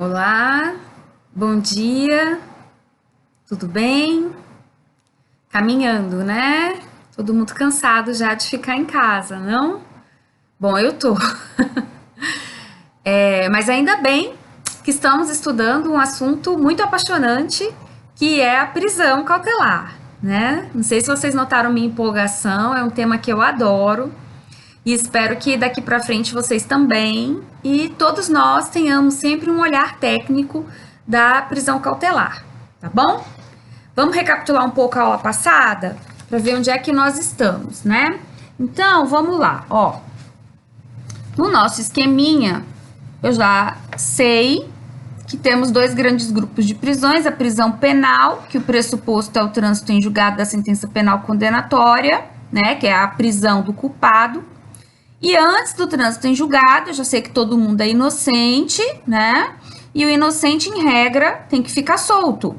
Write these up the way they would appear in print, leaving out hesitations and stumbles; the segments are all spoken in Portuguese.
Olá, bom dia, tudo bem? Caminhando, né? Todo mundo cansado já de ficar em casa, não? Bom, eu tô. Mas ainda bem que estamos estudando um assunto muito apaixonante, que é a prisão cautelar, né? Não sei se vocês notaram minha empolgação, é um tema que eu adoro e espero que daqui para frente vocês também e todos nós tenhamos sempre um olhar técnico da prisão cautelar, tá bom? Vamos recapitular um pouco a aula passada para ver onde é que nós estamos, né? Então, vamos lá, ó. No nosso esqueminha, eu já sei que temos dois grandes grupos de prisões, a prisão penal, que o pressuposto é o trânsito em julgado da sentença penal condenatória, né, que é a prisão do culpado. E antes do trânsito em julgado, eu já sei que todo mundo é inocente, né? E o inocente, em regra, tem que ficar solto.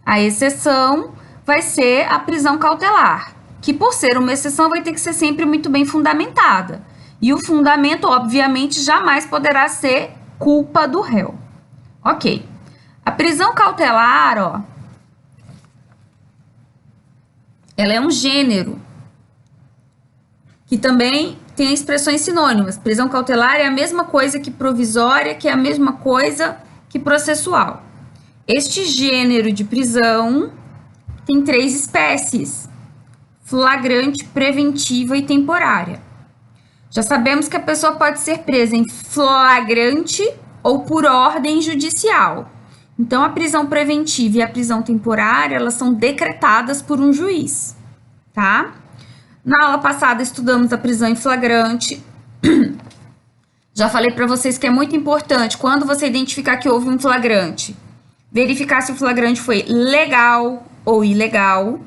A exceção vai ser a prisão cautelar, que por ser uma exceção vai ter que ser sempre muito bem fundamentada. E o fundamento, obviamente, jamais poderá ser culpa do réu. Ok. A prisão cautelar, ó, ela é um gênero que também tem expressões sinônimas. Prisão cautelar é a mesma coisa que provisória, que é a mesma coisa que processual. Este gênero de prisão tem três espécies: flagrante, preventiva e temporária. Já sabemos que a pessoa pode ser presa em flagrante ou por ordem judicial. Então, a prisão preventiva e a prisão temporária, elas são decretadas por um juiz, tá? Na aula passada, estudamos a prisão em flagrante. Já falei para vocês que é muito importante, quando você identificar que houve um flagrante, verificar se o flagrante foi legal ou ilegal.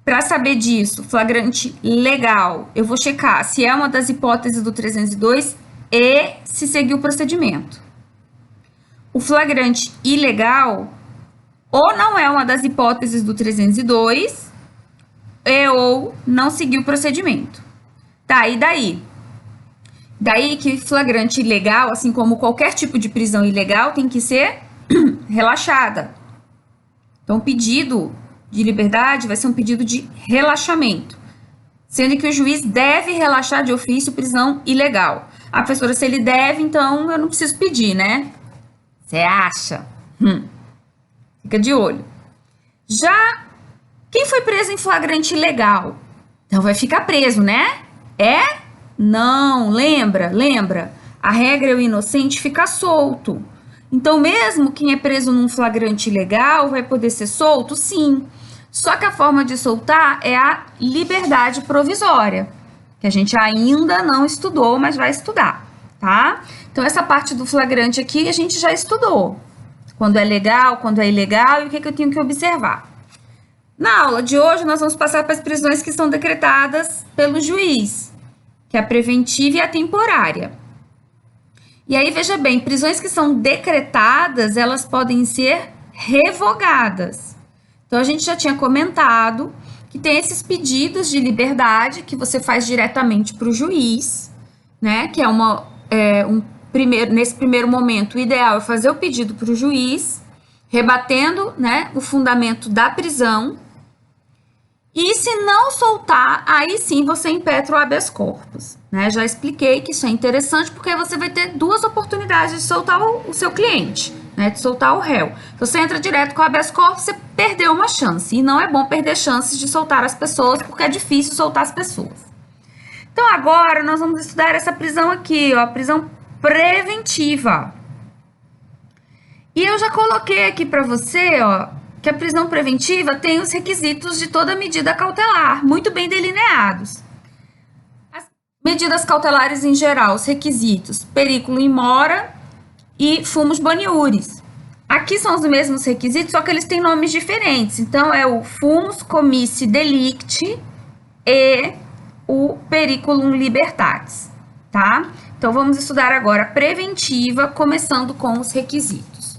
Para saber disso, flagrante legal, eu vou checar se é uma das hipóteses do 302 e se seguiu o procedimento. O flagrante ilegal ou não é uma das hipóteses do 302 ou não seguiu o procedimento. Tá, e daí? Daí que flagrante ilegal, assim como qualquer tipo de prisão ilegal, tem que ser relaxada. Então, o pedido de liberdade vai ser um pedido de relaxamento, sendo que o juiz deve relaxar de ofício prisão ilegal. Ah, professora, se ele deve, então eu não preciso pedir, né? Você acha? Fica de olho. Já quem foi preso em flagrante ilegal? Então vai ficar preso, né? É? Não, lembra? A regra é o inocente ficar solto. Então, mesmo quem é preso num flagrante ilegal vai poder ser solto? Sim. Só que a forma de soltar é a liberdade provisória, que a gente ainda não estudou, mas vai estudar, tá? Então, essa parte do flagrante aqui a gente já estudou. Quando é legal, quando é ilegal e o que eu tenho que observar. Na aula de hoje, nós vamos passar para as prisões que são decretadas pelo juiz, que é a preventiva e a temporária. E aí, veja bem, prisões que são decretadas, elas podem ser revogadas. Então, a gente já tinha comentado que tem esses pedidos de liberdade que você faz diretamente para o juiz, né? Que é nesse primeiro momento, o ideal é fazer o pedido para o juiz, rebatendo, né, o fundamento da prisão. E se não soltar, aí sim você impetra o habeas corpus, né? Já expliquei que isso é interessante porque você vai ter duas oportunidades de soltar o seu cliente, né? De soltar o réu. Se você entra direto com o habeas corpus, você perdeu uma chance. E não é bom perder chances de soltar as pessoas, porque é difícil soltar as pessoas. Então, agora nós vamos estudar essa prisão aqui, ó, a prisão preventiva. E eu já coloquei aqui para você, ó, que a prisão preventiva tem os requisitos de toda medida cautelar, muito bem delineados. As medidas cautelares em geral, os requisitos, periculo in mora e fumus boniuris. Aqui são os mesmos requisitos, só que eles têm nomes diferentes. Então, é o fumus comissi delicti e o periculum libertatis, tá? Então, vamos estudar agora a preventiva, começando com os requisitos.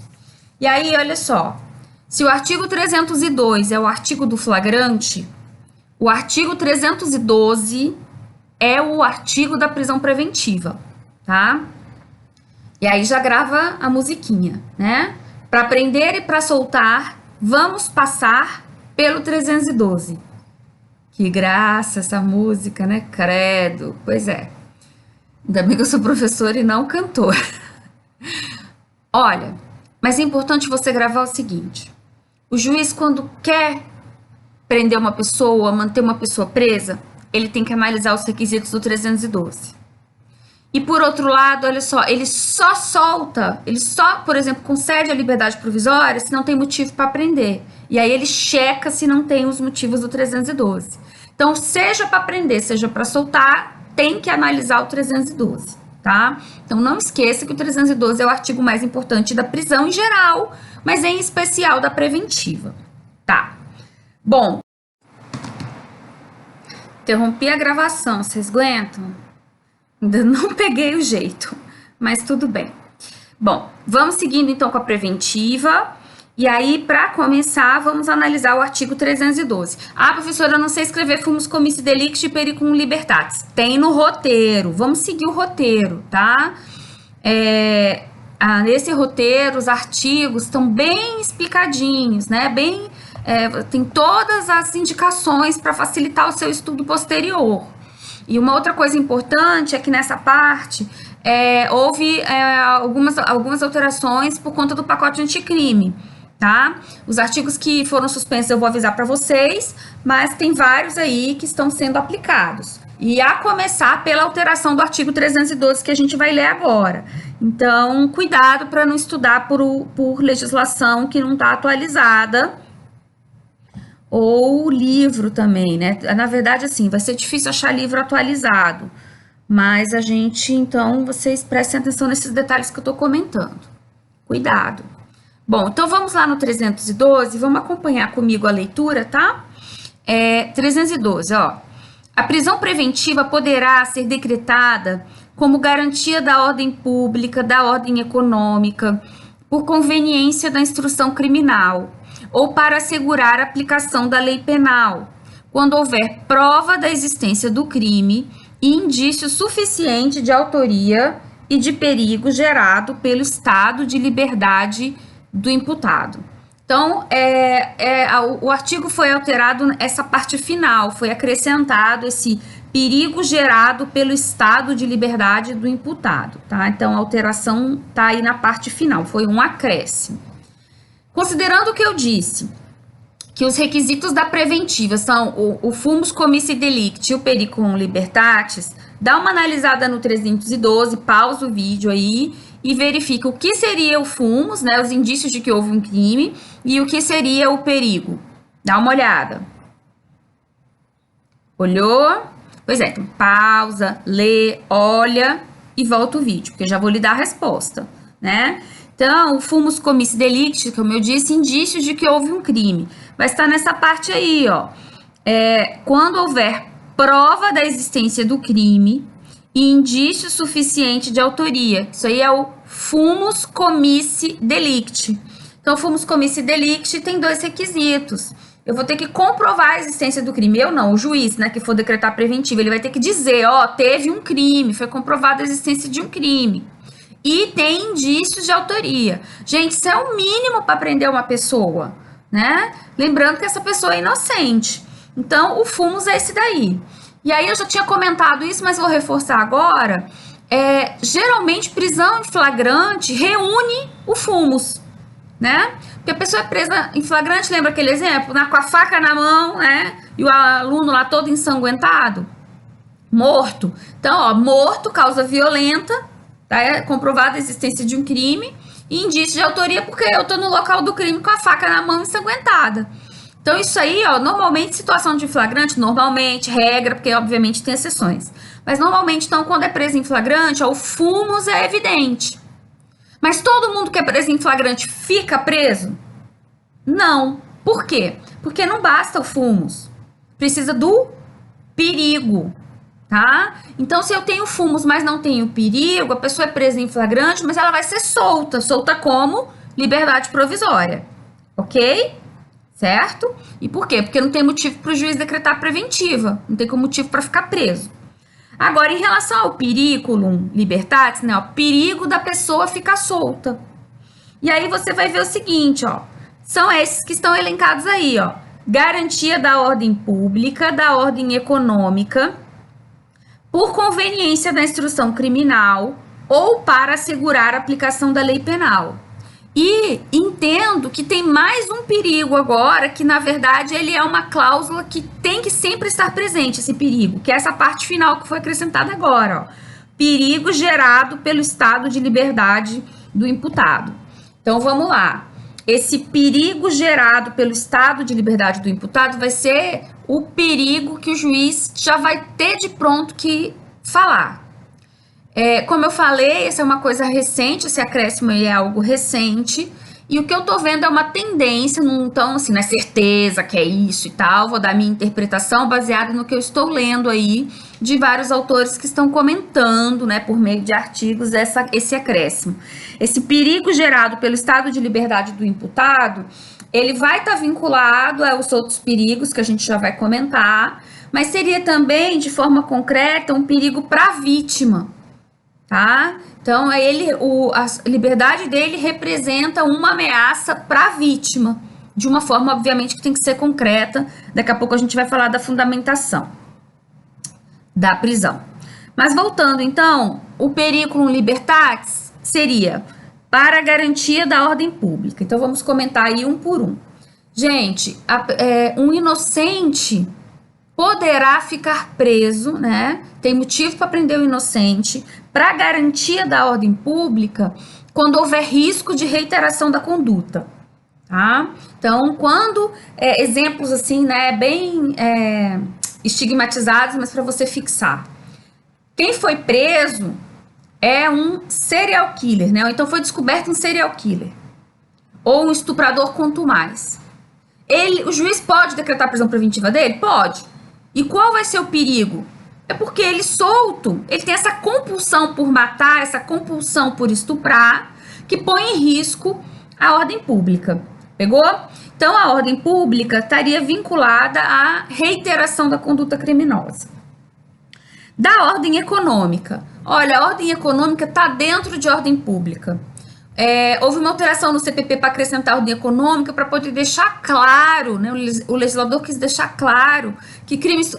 E aí, olha só. Se o artigo 302 é o artigo do flagrante, o artigo 312 é o artigo da prisão preventiva, tá? E aí já grava a musiquinha, né? Para prender e para soltar, vamos passar pelo 312. Que graça essa música, né? Credo. Pois é. Ainda bem que eu sou professora e não cantora. Olha, mas é importante você gravar o seguinte: o juiz, quando quer prender uma pessoa, manter uma pessoa presa, ele tem que analisar os requisitos do 312. E por outro lado, olha só, ele só, por exemplo, concede a liberdade provisória se não tem motivo para prender. E aí ele checa se não tem os motivos do 312. Então, seja para prender, seja para soltar, tem que analisar o 312, tá? Então, não esqueça que o 312 é o artigo mais importante da prisão em geral, mas em especial da preventiva, tá? Bom, interrompi a gravação, vocês aguentam? Ainda não peguei o jeito, mas tudo bem. Bom, vamos seguindo então com a preventiva. E aí, para começar, vamos analisar o artigo 312. Ah, professora, eu não sei escrever fumus comissi delicti pericum libertatis. Tem no roteiro. Vamos seguir o roteiro, tá? Nesse roteiro, os artigos estão bem explicadinhos, né? Tem todas as indicações para facilitar o seu estudo posterior. E uma outra coisa importante é que nessa parte houve algumas alterações por conta do pacote anticrime, tá? Os artigos que foram suspensos eu vou avisar para vocês, mas tem vários aí que estão sendo aplicados. E a começar pela alteração do artigo 312 que a gente vai ler agora. Então, cuidado para não estudar por legislação que não está atualizada, ou livro também, né? Na verdade, assim, vai ser difícil achar livro atualizado, mas então, vocês prestem atenção nesses detalhes que eu tô comentando. Cuidado. Bom, então vamos lá no 312, vamos acompanhar comigo a leitura, tá? 312, ó. A prisão preventiva poderá ser decretada como garantia da ordem pública, da ordem econômica, por conveniência da instrução criminal, ou para assegurar a aplicação da lei penal, quando houver prova da existência do crime e indício suficiente de autoria e de perigo gerado pelo estado de liberdade do imputado. Então, o artigo foi alterado, essa parte final, foi acrescentado esse perigo gerado pelo estado de liberdade do imputado, tá? Então, a alteração tá aí na parte final, foi um acréscimo. Considerando o que eu disse, que os requisitos da preventiva são o fumus comissi delicti e o pericum libertatis, dá uma analisada no 312, pausa o vídeo aí e verifica o que seria o fumus, né, os indícios de que houve um crime, e o que seria o perigo. Dá uma olhada. Olhou? Pois é, então pausa, lê, olha e volta o vídeo, porque eu já vou lhe dar a resposta, né? Então, o fumus comissi delicti, como eu disse, indícios de que houve um crime. Vai estar nessa parte aí, ó. Quando houver prova da existência do crime e indício suficiente de autoria. Isso aí é o fumus comissi delicti. Então, o fumus comissi delicti tem dois requisitos. Eu vou ter que comprovar a existência do crime. Eu não, o juiz, né, que for decretar preventivo, ele vai ter que dizer, ó, teve um crime, foi comprovada a existência de um crime. E tem indícios de autoria. Gente, isso é o mínimo para prender uma pessoa, né? Lembrando que essa pessoa é inocente. Então, o fumus é esse daí. E aí, eu já tinha comentado isso, mas vou reforçar agora. Geralmente, prisão em flagrante reúne o fumus, né? Porque a pessoa é presa em flagrante, lembra aquele exemplo? Com a faca na mão, né? E o aluno lá todo ensanguentado, morto. Então, ó, morto, causa violenta, tá? É comprovada a existência de um crime e indício de autoria porque eu tô no local do crime com a faca na mão ensanguentada. Então, isso aí, ó, normalmente, situação de flagrante, normalmente, regra, porque obviamente tem exceções. Mas normalmente, então, quando é preso em flagrante, ó, o fumus é evidente. Mas todo mundo que é preso em flagrante fica preso? Não. Por quê? Porque não basta o fumus. Precisa do perigo, tá? Então, se eu tenho fumus, mas não tenho perigo, a pessoa é presa em flagrante, mas ela vai ser solta. Solta como? Liberdade provisória. Ok? Certo? E por quê? Porque não tem motivo para o juiz decretar preventiva. Não tem como motivo para ficar preso. Agora, em relação ao periculum libertatis, né, o perigo da pessoa ficar solta. E aí você vai ver o seguinte, ó, são esses que estão elencados aí, ó. Garantia da ordem pública, da ordem econômica, por conveniência da instrução criminal ou para assegurar a aplicação da lei penal. E entendo que tem mais um perigo agora, que na verdade ele é uma cláusula que tem que sempre estar presente, esse perigo, que é essa parte final que foi acrescentada agora, ó. Perigo gerado pelo estado de liberdade do imputado. Então vamos lá. Esse perigo gerado pelo estado de liberdade do imputado vai ser o perigo que o juiz já vai ter de pronto que falar. Como eu falei, essa é uma coisa recente, esse acréscimo aí é algo recente, e o que eu tô vendo é uma tendência, então, assim, não é certeza que é isso e tal, vou dar minha interpretação baseada no que eu estou lendo aí, de vários autores que estão comentando, né, por meio de artigos, esse acréscimo. Esse perigo gerado pelo estado de liberdade do imputado, ele vai estar vinculado aos outros perigos que a gente já vai comentar, mas seria também, de forma concreta, um perigo para a vítima, tá? Então, a liberdade dele representa uma ameaça para a vítima, de uma forma, obviamente, que tem que ser concreta. Daqui a pouco a gente vai falar da fundamentação da prisão. Mas voltando, então, o periculum libertatis seria para a garantia da ordem pública. Então, vamos comentar aí um por um. Gente, um inocente poderá ficar preso, né? Tem motivo para prender o inocente para garantia da ordem pública quando houver risco de reiteração da conduta, tá? Então, quando exemplos assim, né, bem estigmatizados, mas para você fixar. Quem foi preso é um serial killer, né? Ou então foi descoberto um serial killer ou um estuprador quanto mais. O juiz pode decretar a prisão preventiva dele? Pode. E qual vai ser o perigo? É porque ele solto, ele tem essa compulsão por matar, essa compulsão por estuprar, que põe em risco a ordem pública. Pegou? Então, a ordem pública estaria vinculada à reiteração da conduta criminosa. Da ordem econômica. Olha, a ordem econômica está dentro de ordem pública. Houve uma alteração no CPP para acrescentar a ordem econômica para poder deixar claro, né, o legislador quis deixar claro que crimes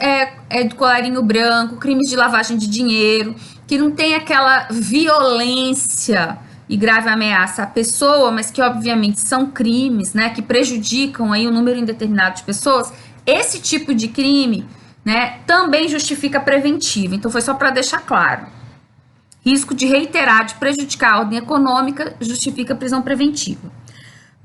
do colarinho branco, crimes de lavagem de dinheiro, que não tem aquela violência e grave ameaça à pessoa, mas que obviamente são crimes, né, que prejudicam aí um número indeterminado de pessoas. Esse tipo de crime, né, também justifica preventiva. Então foi só para deixar claro. Risco de reiterar, de prejudicar a ordem econômica, justifica prisão preventiva.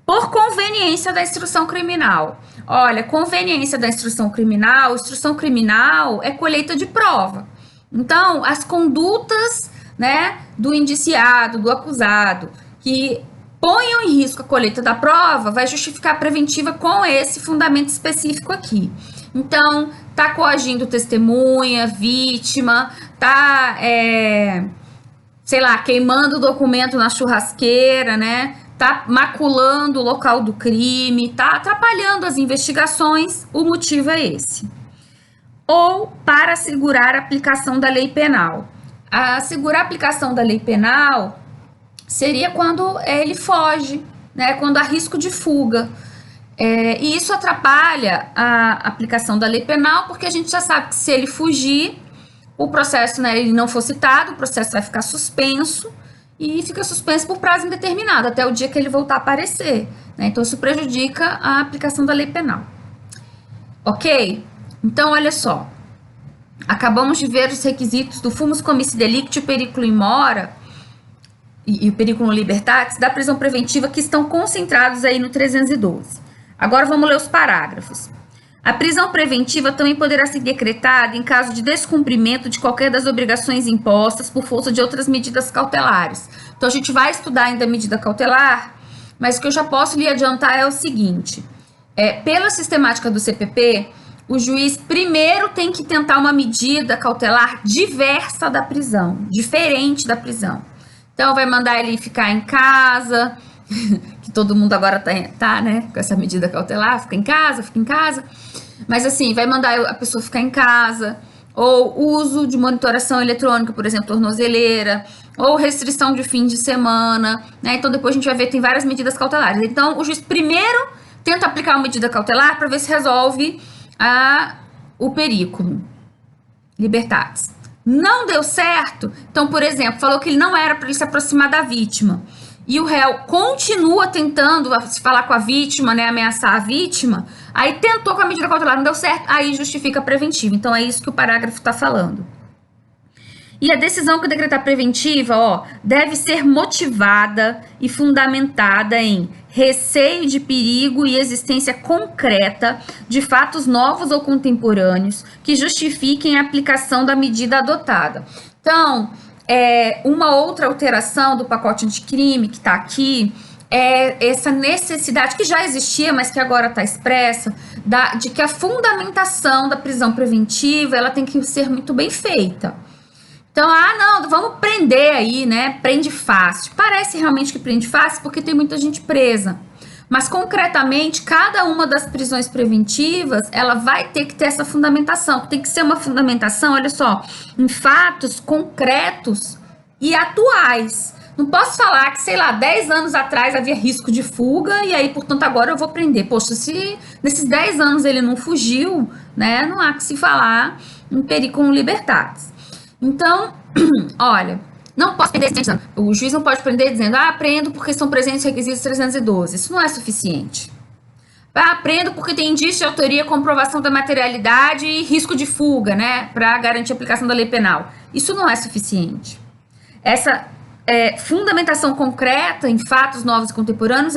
Por conveniência da instrução criminal. Olha, conveniência da instrução criminal é colheita de prova. Então, as condutas, né, do indiciado, do acusado, que ponham em risco a colheita da prova, vai justificar a preventiva com esse fundamento específico aqui. Então, tá coagindo testemunha, vítima, tá sei lá, queimando o documento na churrasqueira, né? Tá maculando o local do crime, tá atrapalhando as investigações, o motivo é esse. Ou para assegurar a aplicação da lei penal. Assegurar a aplicação da lei penal seria quando ele foge, né? Quando há risco de fuga. E isso atrapalha a aplicação da lei penal, porque a gente já sabe que se ele fugir, o processo, né, ele não for citado, o processo vai ficar suspenso e fica suspenso por prazo indeterminado, até o dia que ele voltar a aparecer, né? Então, isso prejudica a aplicação da lei penal. Ok? Então, olha só. Acabamos de ver os requisitos do fumus comissi delicti, o periculum in mora e o periculum libertatis da prisão preventiva que estão concentrados aí no 312. Agora, vamos ler os parágrafos. A prisão preventiva também poderá ser decretada em caso de descumprimento de qualquer das obrigações impostas por força de outras medidas cautelares. Então, a gente vai estudar ainda a medida cautelar, mas o que eu já posso lhe adiantar é o seguinte. Pela sistemática do CPP, o juiz primeiro tem que tentar uma medida cautelar diversa da prisão, diferente da prisão. Então, vai mandar ele ficar em casa, que todo mundo agora tá, né, com essa medida cautelar, fica em casa, mas assim, vai mandar a pessoa ficar em casa, ou uso de monitoração eletrônica, por exemplo, tornozeleira, ou restrição de fim de semana, né? Então depois a gente vai ver que tem várias medidas cautelares. Então o juiz primeiro tenta aplicar uma medida cautelar para ver se resolve o periculum libertatis. Não deu certo, então, por exemplo, falou que ele não era para ele se aproximar da vítima, e o réu continua tentando se falar com a vítima, né, ameaçar a vítima, aí tentou com a medida cautelar, não deu certo, aí justifica a preventiva. Então é isso que o parágrafo está falando. E a decisão que decretar preventiva, ó, deve ser motivada e fundamentada em receio de perigo e existência concreta de fatos novos ou contemporâneos que justifiquem a aplicação da medida adotada. Então, uma outra alteração do pacote anticrime que está aqui é essa necessidade que já existia, mas que agora está expressa, de que a fundamentação da prisão preventiva ela tem que ser muito bem feita. Então, não, vamos prender aí, né? Prende fácil. Parece realmente que prende fácil porque tem muita gente presa. Mas, concretamente, cada uma das prisões preventivas, ela vai ter que ter essa fundamentação. Tem que ser uma fundamentação, olha só, em fatos concretos e atuais. Não posso falar que, sei lá, 10 anos atrás havia risco de fuga e aí, portanto, agora eu vou prender. Poxa, se nesses 10 anos ele não fugiu, né? Não há que se falar em periculum libertatis. Então, olha, não posso prender, o juiz não pode prender dizendo, prendo porque são presentes requisitos 312. Isso não é suficiente. Prendo porque tem indício de autoria, comprovação da materialidade e risco de fuga, né, para garantir a aplicação da lei penal. Isso não é suficiente. Essa fundamentação concreta em fatos novos e contemporâneos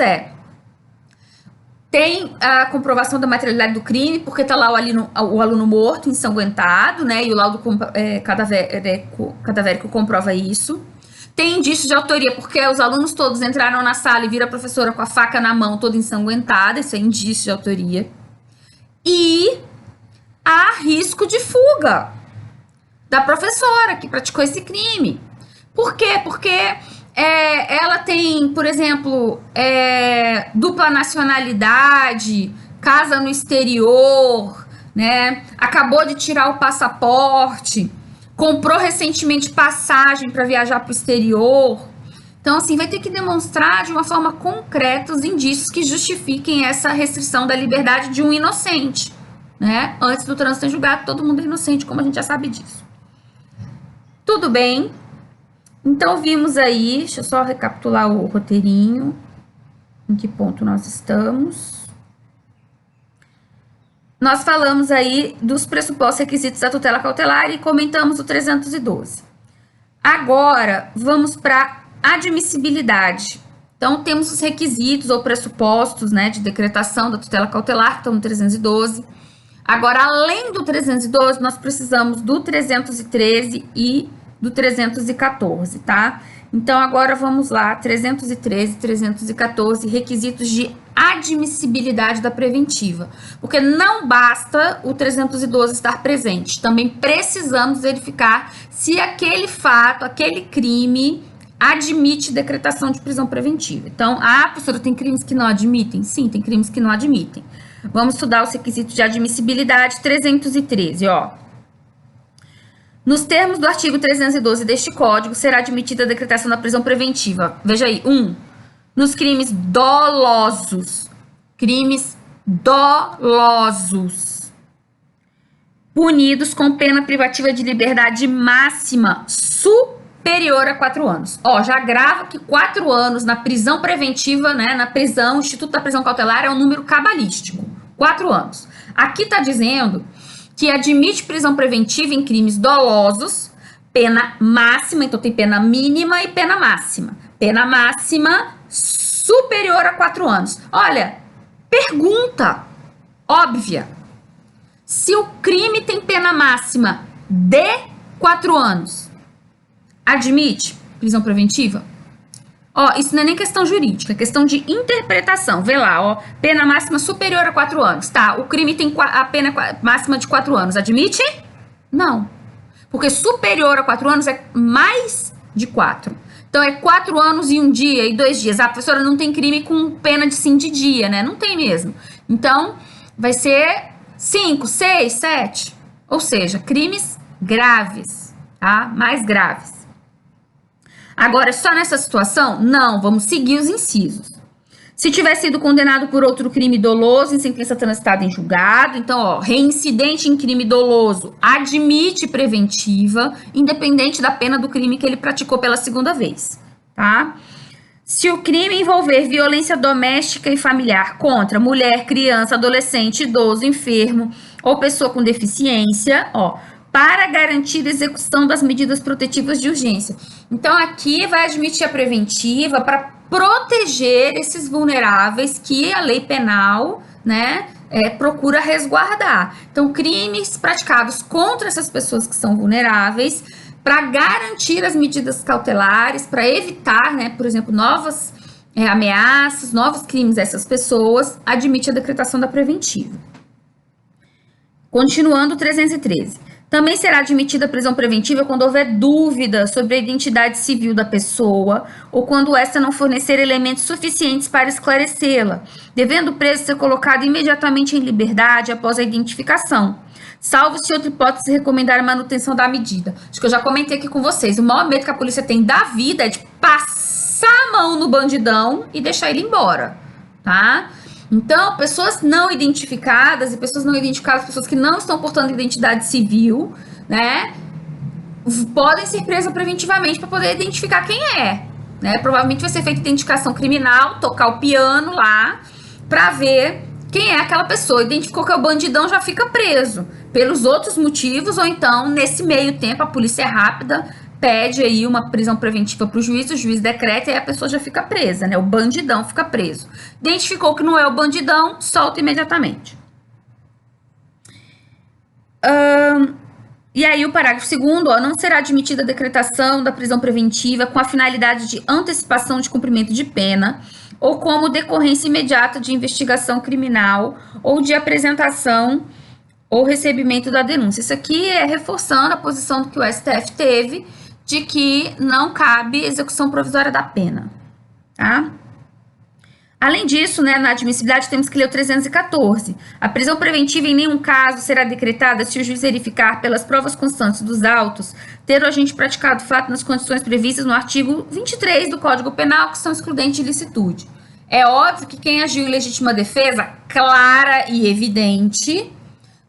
tem a comprovação da materialidade do crime, porque está lá o aluno morto, ensanguentado, né? E o laudo cadavérico comprova isso. Tem indício de autoria, porque os alunos todos entraram na sala e viram a professora com a faca na mão, toda ensanguentada. Isso é indício de autoria. E há risco de fuga da professora que praticou esse crime. Por quê? Porque ela tem, por exemplo, dupla nacionalidade, casa no exterior, né? Acabou de tirar o passaporte, comprou recentemente passagem para viajar para o exterior. Então, assim, vai ter que demonstrar de uma forma concreta os indícios que justifiquem essa restrição da liberdade de um inocente, né? Antes do trânsito em julgado, todo mundo é inocente, como a gente já sabe disso. Tudo bem. Então, vimos aí, deixa eu só recapitular o roteirinho, em que ponto nós estamos. Nós falamos aí dos pressupostos requisitos da tutela cautelar e comentamos o 312. Agora, vamos para admissibilidade. Então, temos os requisitos ou pressupostos, né, de decretação da tutela cautelar, que estão no 312. Agora, além do 312, nós precisamos do 313 e do 314, tá? Então, agora vamos lá, 313, 314, requisitos de admissibilidade da preventiva. Porque não basta o 312 estar presente, também precisamos verificar se aquele fato, aquele crime, admite decretação de prisão preventiva. Então, professora, tem crimes que não admitem? Sim, tem crimes que não admitem. Vamos estudar os requisitos de admissibilidade, 313, ó. Nos termos do artigo 312 deste Código, será admitida a decretação da prisão preventiva. Veja aí, 1. Nos crimes dolosos. Crimes dolosos. Punidos com pena privativa de liberdade máxima superior a 4 anos. Ó, já grava que 4 anos na prisão preventiva, né, na prisão, Instituto da Prisão Cautelar é um número cabalístico. 4 anos. Aqui tá dizendo que admite prisão preventiva em crimes dolosos, pena máxima, então tem pena mínima e pena máxima. Pena máxima superior a 4 anos. Olha, pergunta óbvia. Se o crime tem pena máxima de 4 anos, admite prisão preventiva? Ó, isso não é nem questão jurídica, é questão de interpretação. Vê lá, ó, pena máxima superior a 4 anos. Tá, o crime tem a pena máxima de 4 anos. Admite? Não. Porque superior a 4 anos é mais de 4. Então, é 4 anos e 1 dia e 2 dias. A professora não tem crime com pena de sim de dia, né? Não tem mesmo. Então, vai ser 5, 6, 7. Ou seja, crimes graves, tá? Mais graves. Agora, só nessa situação? Não, vamos seguir os incisos. Se tiver sido condenado por outro crime doloso em sentença transitada em julgado, então, ó, reincidente em crime doloso admite preventiva, independente da pena do crime que ele praticou pela segunda vez, tá? Se o crime envolver violência doméstica e familiar contra mulher, criança, adolescente, idoso, enfermo ou pessoa com deficiência, ó, para garantir a execução das medidas protetivas de urgência. Então, aqui vai admitir a preventiva para proteger esses vulneráveis que a lei penal, né, procura resguardar. Então, crimes praticados contra essas pessoas que são vulneráveis, para garantir as medidas cautelares, para evitar, né, por exemplo, novas ameaças, novos crimes a essas pessoas, admite a decretação da preventiva. Continuando, 313. Também será admitida a prisão preventiva quando houver dúvida sobre a identidade civil da pessoa ou quando esta não fornecer elementos suficientes para esclarecê-la, devendo o preso ser colocado imediatamente em liberdade após a identificação, salvo se outra hipótese recomendar a manutenção da medida. Acho que eu já comentei aqui com vocês, o maior medo que a polícia tem da vida é de passar a mão no bandidão e deixar ele embora, tá? Então, pessoas não identificadas, pessoas que não estão portando identidade civil, né, podem ser presas preventivamente para poder identificar quem é, né? Provavelmente vai ser feita identificação criminal, tocar o piano lá, para ver quem é aquela pessoa. Identificou que é o bandidão, já fica preso. Pelos outros motivos, ou então, nesse meio tempo, a polícia é rápida, pede aí uma prisão preventiva para o juiz decreta e a pessoa já fica presa, né? O bandidão fica preso. Identificou que não é o bandidão, solta imediatamente. E aí o parágrafo 2º, ó, não será admitida a decretação da prisão preventiva com a finalidade de antecipação de cumprimento de pena ou como decorrência imediata de investigação criminal ou de apresentação ou recebimento da denúncia. Isso aqui é reforçando a posição que o STF teve de que não cabe execução provisória da pena, tá? Além disso, né, na admissibilidade temos que ler o 314. A prisão preventiva em nenhum caso será decretada se o juiz verificar pelas provas constantes dos autos ter o agente praticado o fato nas condições previstas no artigo 23 do Código Penal, que são excludentes de ilicitude. É óbvio que quem agiu em legítima defesa, clara e evidente,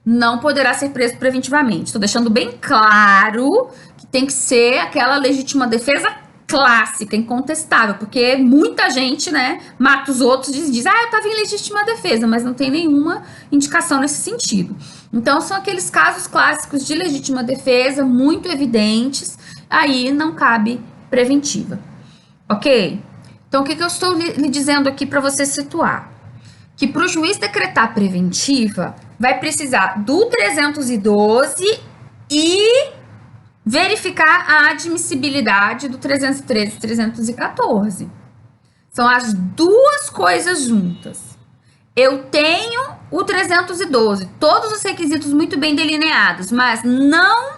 não poderá ser preso preventivamente. Estou deixando bem claro que tem que ser aquela legítima defesa clássica, incontestável, porque muita gente, né, mata os outros e diz, eu estava em legítima defesa, mas não tem nenhuma indicação nesse sentido. Então, são aqueles casos clássicos de legítima defesa, muito evidentes, aí não cabe preventiva, ok? Então, o que eu estou lhe dizendo aqui para você situar? Que para o juiz decretar preventiva, vai precisar do 312 e verificar a admissibilidade do 313 e 314. São as duas coisas juntas. Eu tenho o 312, todos os requisitos muito bem delineados, mas não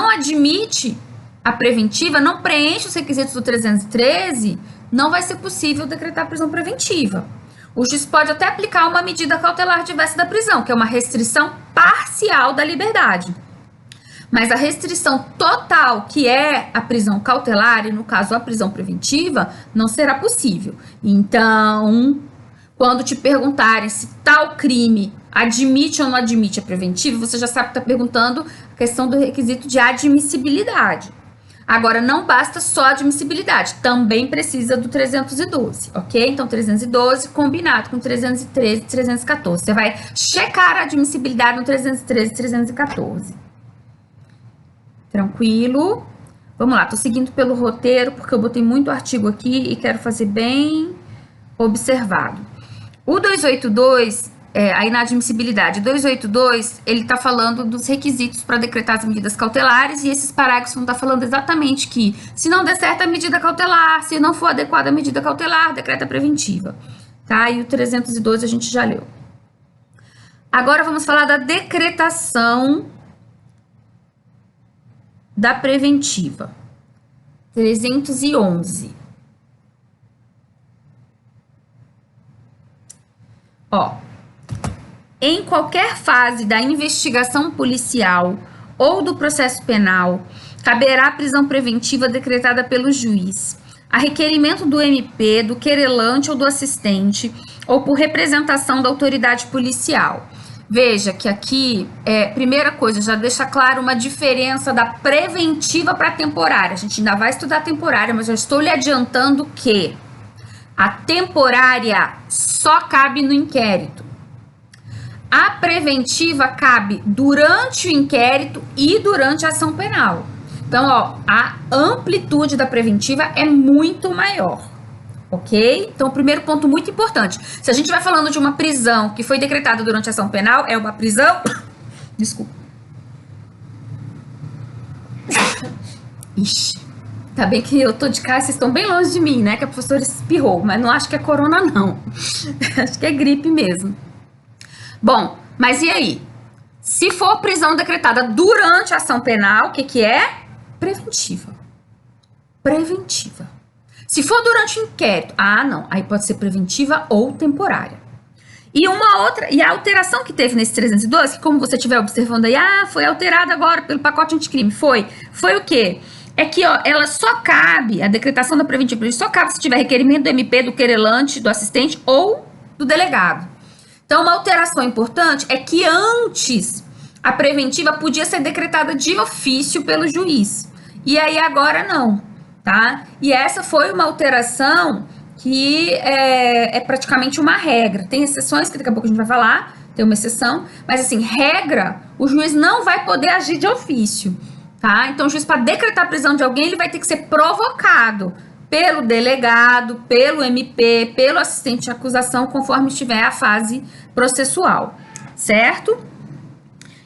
admite a preventiva, não preenche os requisitos do 313, não vai ser possível decretar prisão preventiva. O juiz pode até aplicar uma medida cautelar diversa da prisão, que é uma restrição parcial da liberdade. Mas a restrição total, que é a prisão cautelar, e no caso a prisão preventiva, não será possível. Então, quando te perguntarem se tal crime admite ou não admite a preventiva, você já sabe que está perguntando a questão do requisito de admissibilidade. Agora, não basta só a admissibilidade, também precisa do 312, ok? Então, 312 combinado com 313 e 314. Você vai checar a admissibilidade no 313 e 314. Tranquilo? Vamos lá, tô seguindo pelo roteiro, porque eu botei muito artigo aqui e quero fazer bem observado. O 282, a inadmissibilidade, 282, ele tá falando dos requisitos para decretar as medidas cautelares, e esses parágrafos vão estar falando exatamente que, se não der certo a medida cautelar, se não for adequada a medida cautelar, decreta preventiva, tá? E o 312 a gente já leu. Agora vamos falar da decretação da preventiva. 311. Ó, em qualquer fase da investigação policial ou do processo penal, caberá a prisão preventiva decretada pelo juiz, a requerimento do MP, do querelante ou do assistente, ou por representação da autoridade policial. Veja que aqui, primeira coisa, já deixa claro uma diferença da preventiva para a temporária. A gente ainda vai estudar a temporária, mas já estou lhe adiantando que a temporária só cabe no inquérito. A preventiva cabe durante o inquérito e durante a ação penal. Então, ó, a amplitude da preventiva é muito maior, ok? Então, o primeiro ponto muito importante. Se a gente vai falando de uma prisão que foi decretada durante a ação penal, é uma prisão... Desculpa. Ixi, tá bem que eu tô de casa, vocês estão bem longe de mim, né? Que a professora espirrou, mas não acho que é corona, não. Acho que é gripe mesmo. Bom, mas e aí? Se for prisão decretada durante a ação penal, o que é? Preventiva. Preventiva. Se for durante o inquérito, não, aí pode ser preventiva ou temporária. E uma outra, e a alteração que teve nesse 312, que como você estiver observando aí, foi alterada agora pelo pacote anticrime, foi o quê? É que, ó, ela só cabe, a decretação da preventiva, só cabe se tiver requerimento do MP, do querelante, do assistente ou do delegado. Então, uma alteração importante é que antes a preventiva podia ser decretada de ofício pelo juiz. E aí agora não, tá? E essa foi uma alteração que é praticamente uma regra. Tem exceções que daqui a pouco a gente vai falar, tem uma exceção, mas assim, regra, o juiz não vai poder agir de ofício, tá? Então o juiz, para decretar a prisão de alguém, ele vai ter que ser provocado pelo delegado, pelo MP, pelo assistente de acusação, conforme estiver a fase processual, certo?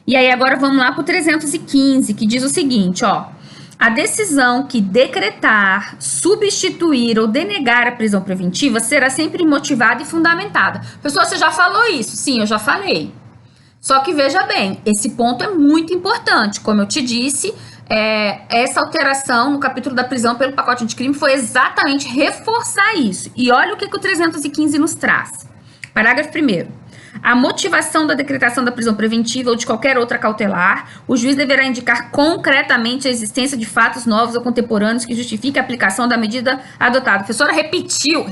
E aí agora vamos lá para o 315, que diz o seguinte, ó. A decisão que decretar, substituir ou denegar a prisão preventiva será sempre motivada e fundamentada. Pessoal, você já falou isso? Sim, eu já falei. Só que veja bem, esse ponto é muito importante. Como eu te disse, essa alteração no capítulo da prisão pelo pacote anticrime foi exatamente reforçar isso. E olha o que o 315 nos traz. Parágrafo 1º. A motivação da decretação da prisão preventiva ou de qualquer outra cautelar, o juiz deverá indicar concretamente a existência de fatos novos ou contemporâneos que justifiquem a aplicação da medida adotada. A professora repetiu.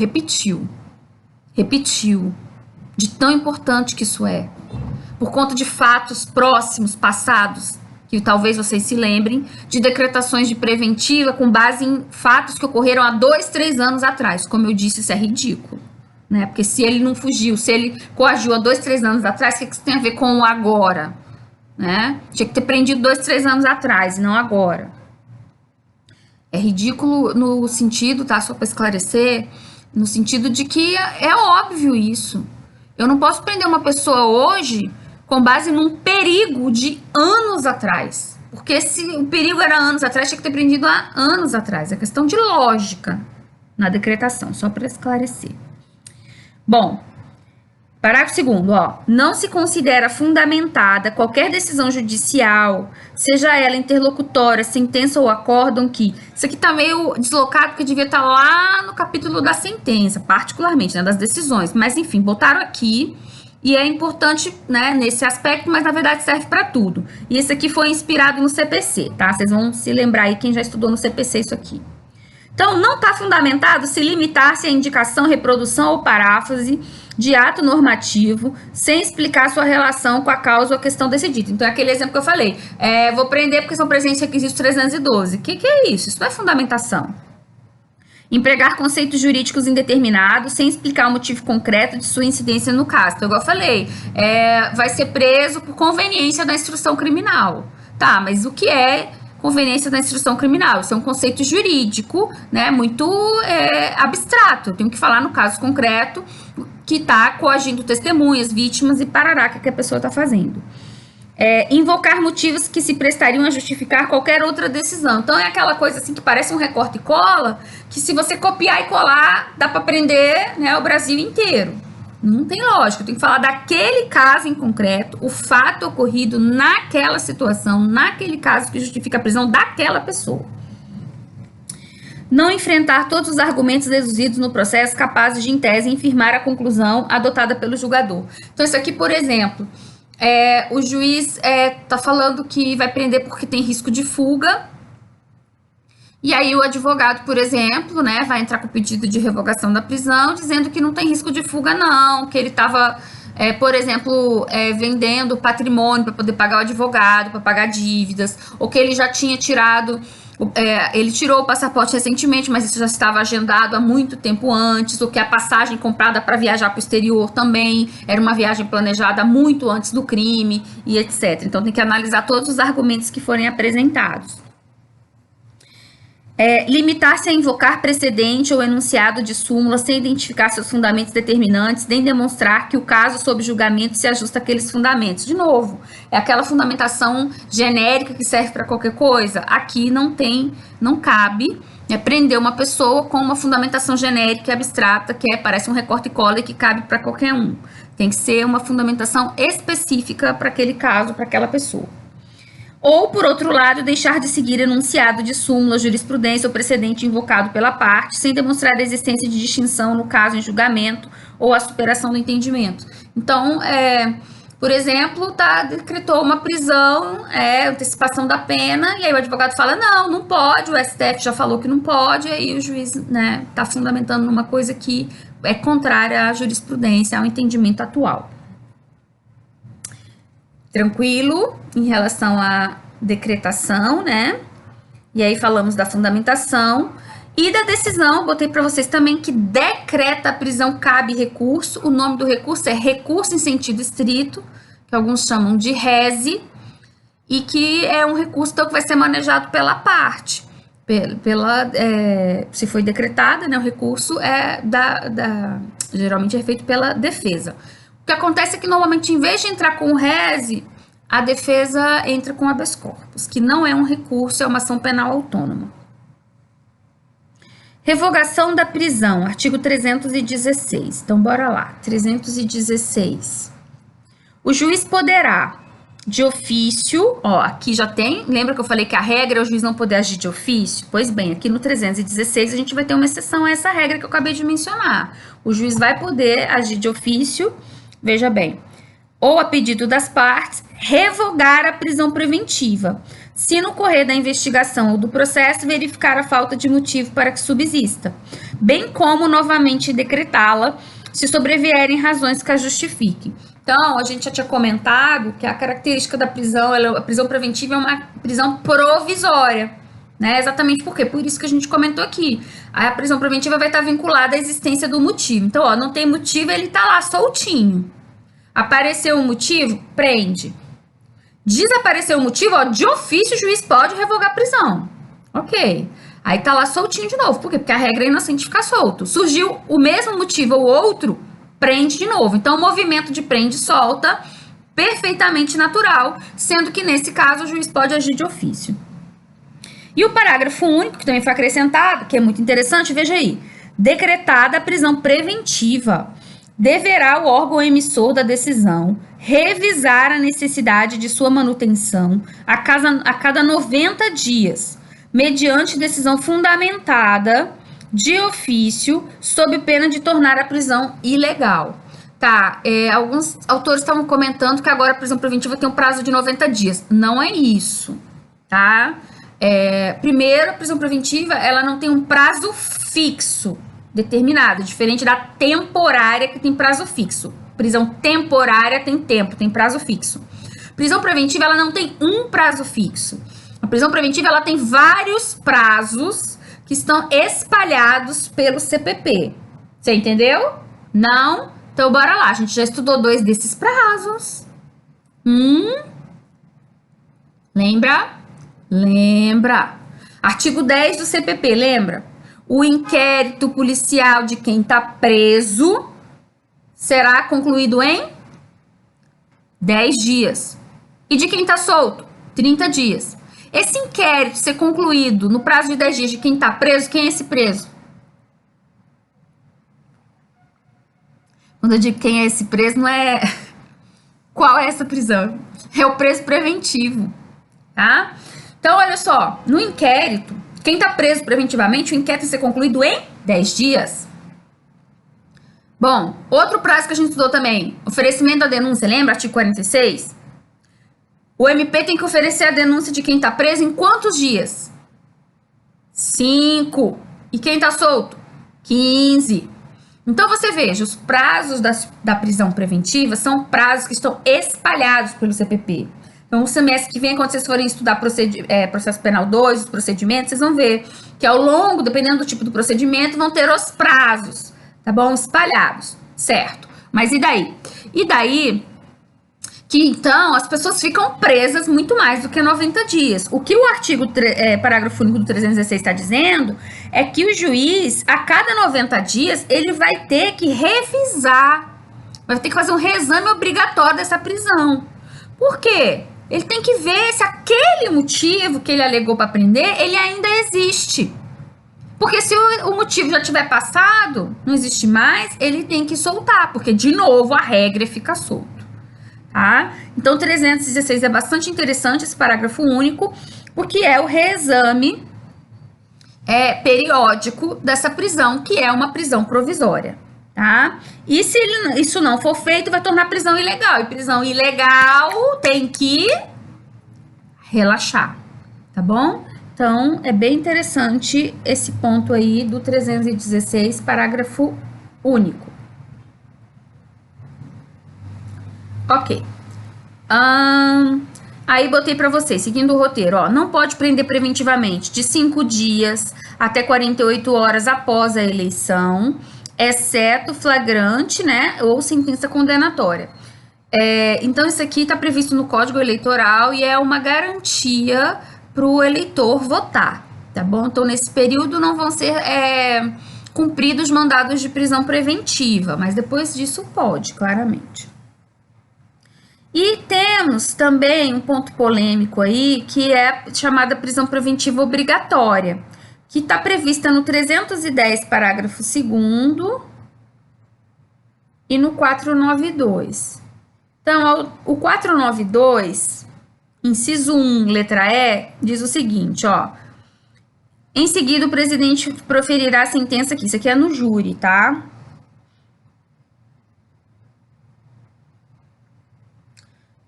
De tão importante que isso é. Por conta de fatos próximos, passados, que talvez vocês se lembrem, de decretações de preventiva com base em fatos que ocorreram há 2, 3 anos atrás. Como eu disse, isso é ridículo. Né? Porque se ele não fugiu, se ele coagiu há 2, 3 anos atrás, o que isso tem a ver com o agora? Né? Tinha que ter prendido 2, 3 anos atrás, e não agora. É ridículo no sentido, tá? Só para esclarecer, no sentido de que é óbvio isso. Eu não posso prender uma pessoa hoje com base num perigo de anos atrás. Porque se o perigo era anos atrás, tinha que ter prendido há anos atrás. É questão de lógica na decretação, só para esclarecer. Bom, parágrafo 2º, ó. Não se considera fundamentada qualquer decisão judicial, seja ela interlocutória, sentença ou acórdão que... Isso aqui tá meio deslocado porque devia estar lá no capítulo da sentença, particularmente, né, das decisões. Mas, enfim, botaram aqui e é importante, né, nesse aspecto, mas na verdade serve para tudo. E esse aqui foi inspirado no CPC, tá? Vocês vão se lembrar aí, quem já estudou no CPC isso aqui. Então, não está fundamentado se limitar-se à indicação, reprodução ou paráfrase de ato normativo, sem explicar sua relação com a causa ou a questão decidida. Então, é aquele exemplo que eu falei. Vou prender porque são presentes requisitos 312. O que é isso? Isso não é fundamentação. Empregar conceitos jurídicos indeterminados, sem explicar o motivo concreto de sua incidência no caso. Então, igual eu falei, vai ser preso por conveniência da instrução criminal. Tá, mas o que é conveniência da instrução criminal? Isso é um conceito jurídico, né, muito abstrato. Eu tenho que falar no caso concreto que está coagindo testemunhas, vítimas e parará, que a pessoa está fazendo. Invocar motivos que se prestariam a justificar qualquer outra decisão. Então, é aquela coisa assim que parece um recorte e cola, que se você copiar e colar, dá para prender, né, o Brasil inteiro. Não tem lógica, eu tenho que falar daquele caso em concreto, o fato ocorrido naquela situação, naquele caso que justifica a prisão daquela pessoa. não enfrentar todos os argumentos deduzidos no processo capazes de, em tese, infirmar a conclusão adotada pelo julgador. Então, isso aqui, por exemplo, o juiz está falando que vai prender porque tem risco de fuga, e aí o advogado, por exemplo, né, vai entrar com o pedido de revogação da prisão, dizendo que não tem risco de fuga não, que ele estava, por exemplo, vendendo patrimônio para poder pagar o advogado, para pagar dívidas, ou que ele já tinha tirado... ele tirou o passaporte recentemente, mas isso já estava agendado há muito tempo antes, ou que a passagem comprada para viajar para o exterior também era uma viagem planejada muito antes do crime, e etc. Então, tem que analisar todos os argumentos que forem apresentados. Limitar-se a invocar precedente ou enunciado de súmula sem identificar seus fundamentos determinantes, nem demonstrar que o caso sob julgamento se ajusta àqueles fundamentos. De novo, é aquela fundamentação genérica que serve para qualquer coisa. Aqui não cabe prender uma pessoa com uma fundamentação genérica e abstrata, que parece um recorte e cola e que cabe para qualquer um. Tem que ser uma fundamentação específica para aquele caso, para aquela pessoa. Ou, por outro lado, deixar de seguir enunciado de súmula, jurisprudência ou precedente invocado pela parte, sem demonstrar a existência de distinção no caso em julgamento ou a superação do entendimento. Então, por exemplo, decretou uma prisão, antecipação da pena, e aí o advogado fala, não pode, o STF já falou que não pode, e aí o juiz está fundamentando numa coisa que é contrária à jurisprudência, ao entendimento atual. Tranquilo em relação à decretação, né? E aí falamos da fundamentação e da decisão. Botei para vocês também que decreta a prisão, cabe recurso. O nome do recurso é recurso em sentido estrito, que alguns chamam de rese, e que é um recurso então, que vai ser manejado pela parte. Se foi decretada, né? O recurso geralmente é feito pela defesa. O que acontece é que, normalmente, em vez de entrar com o rese, a defesa entra com habeas corpus, que não é um recurso, é uma ação penal autônoma. Revogação da prisão, artigo 316. Então, bora lá. 316. O juiz poderá, de ofício, aqui já tem, lembra que eu falei que a regra é o juiz não poder agir de ofício? Pois bem, aqui no 316 a gente vai ter uma exceção a essa regra que eu acabei de mencionar. O juiz vai poder agir de ofício, veja bem, ou a pedido das partes, revogar a prisão preventiva, se no correr da investigação ou do processo verificar a falta de motivo para que subsista, bem como novamente decretá-la, se sobrevierem razões que a justifiquem. Então, a gente já tinha comentado que a característica da prisão, a prisão preventiva é uma prisão provisória, né? Exatamente por quê? Por isso que a gente comentou aqui. A prisão preventiva vai estar vinculada à existência do motivo. Então, não tem motivo, ele está lá soltinho. Apareceu um motivo, prende. Desapareceu o motivo, de ofício o juiz pode revogar a prisão. Ok. Aí tá lá soltinho de novo. Por quê? Porque a regra é inocente ficar solto. Surgiu o mesmo motivo ou outro, prende de novo. Então, o movimento de prende e solta, perfeitamente natural, sendo que nesse caso o juiz pode agir de ofício. E o parágrafo único, que também foi acrescentado, que é muito interessante, veja aí. Decretada a prisão preventiva, deverá o órgão emissor da decisão revisar a necessidade de sua manutenção a cada 90 dias, mediante decisão fundamentada de ofício, sob pena de tornar a prisão ilegal. Alguns autores estavam comentando que agora a prisão preventiva tem um prazo de 90 dias. Não é isso, tá? Primeiro, a prisão preventiva, ela não tem um prazo fixo, determinado, diferente da temporária, que tem prazo fixo. Prisão temporária tem tempo, tem prazo fixo. Prisão preventiva, ela não tem um prazo fixo. A prisão preventiva, ela tem vários prazos que estão espalhados pelo CPP. Você entendeu? Não? Então, bora lá. A gente já estudou 2 desses prazos. Lembra? Lembra. Artigo 10 do CPP, lembra? O inquérito policial de quem está preso será concluído em 10 dias. E de quem está solto? 30 dias. Esse inquérito ser concluído no prazo de 10 dias de quem está preso, quem é esse preso? Quando eu digo quem é esse preso, não é qual é essa prisão. É o preso preventivo, tá? Então, olha só, no inquérito, Quem está preso preventivamente, o inquérito tem que ser concluído em 10 dias. Bom, outro prazo que a gente estudou também, oferecimento da denúncia, lembra? Artigo 46? O MP tem que oferecer a denúncia de quem está preso em quantos dias? 5. E quem está solto? 15. Então, você veja, os prazos da prisão preventiva são prazos que estão espalhados pelo CPP. Então, o semestre que vem, quando vocês forem estudar processo penal 2, os procedimentos, vocês vão ver que ao longo, dependendo do tipo do procedimento, vão ter os prazos, tá bom? Espalhados, certo? Mas e daí? E daí que, então, as pessoas ficam presas muito mais do que 90 dias. O que o artigo, parágrafo único do 316 está dizendo é que o juiz, a cada 90 dias, ele vai ter que revisar, vai ter que fazer um reexame obrigatório dessa prisão. Por quê? Ele tem que ver se aquele motivo que ele alegou para prender, ele ainda existe. Porque se o motivo já tiver passado, não existe mais, ele tem que soltar, porque, de novo, a regra fica solto. Tá? Então, 316 é bastante interessante esse parágrafo único, porque é o reexame periódico dessa prisão, que é uma prisão provisória. Tá? E se isso não for feito, vai tornar prisão ilegal. E prisão ilegal tem que relaxar, tá bom? Então, é bem interessante esse ponto aí do 316, parágrafo único. Ok. Aí botei para vocês, seguindo o roteiro, ó, não pode prender preventivamente de 5 dias até 48 horas após a eleição, exceto flagrante, né, ou sentença condenatória. Então, isso aqui está previsto no Código Eleitoral e é uma garantia para o eleitor votar, tá bom? Então, nesse período não vão ser cumpridos mandados de prisão preventiva, mas depois disso pode, claramente. E temos também um ponto polêmico aí, que é chamada prisão preventiva obrigatória, que está prevista no 310, parágrafo 2º e no 492. Então, o 492, inciso 1, letra E, diz o seguinte, ó. Em seguida, o presidente proferirá a sentença aqui. Isso aqui é no júri, tá?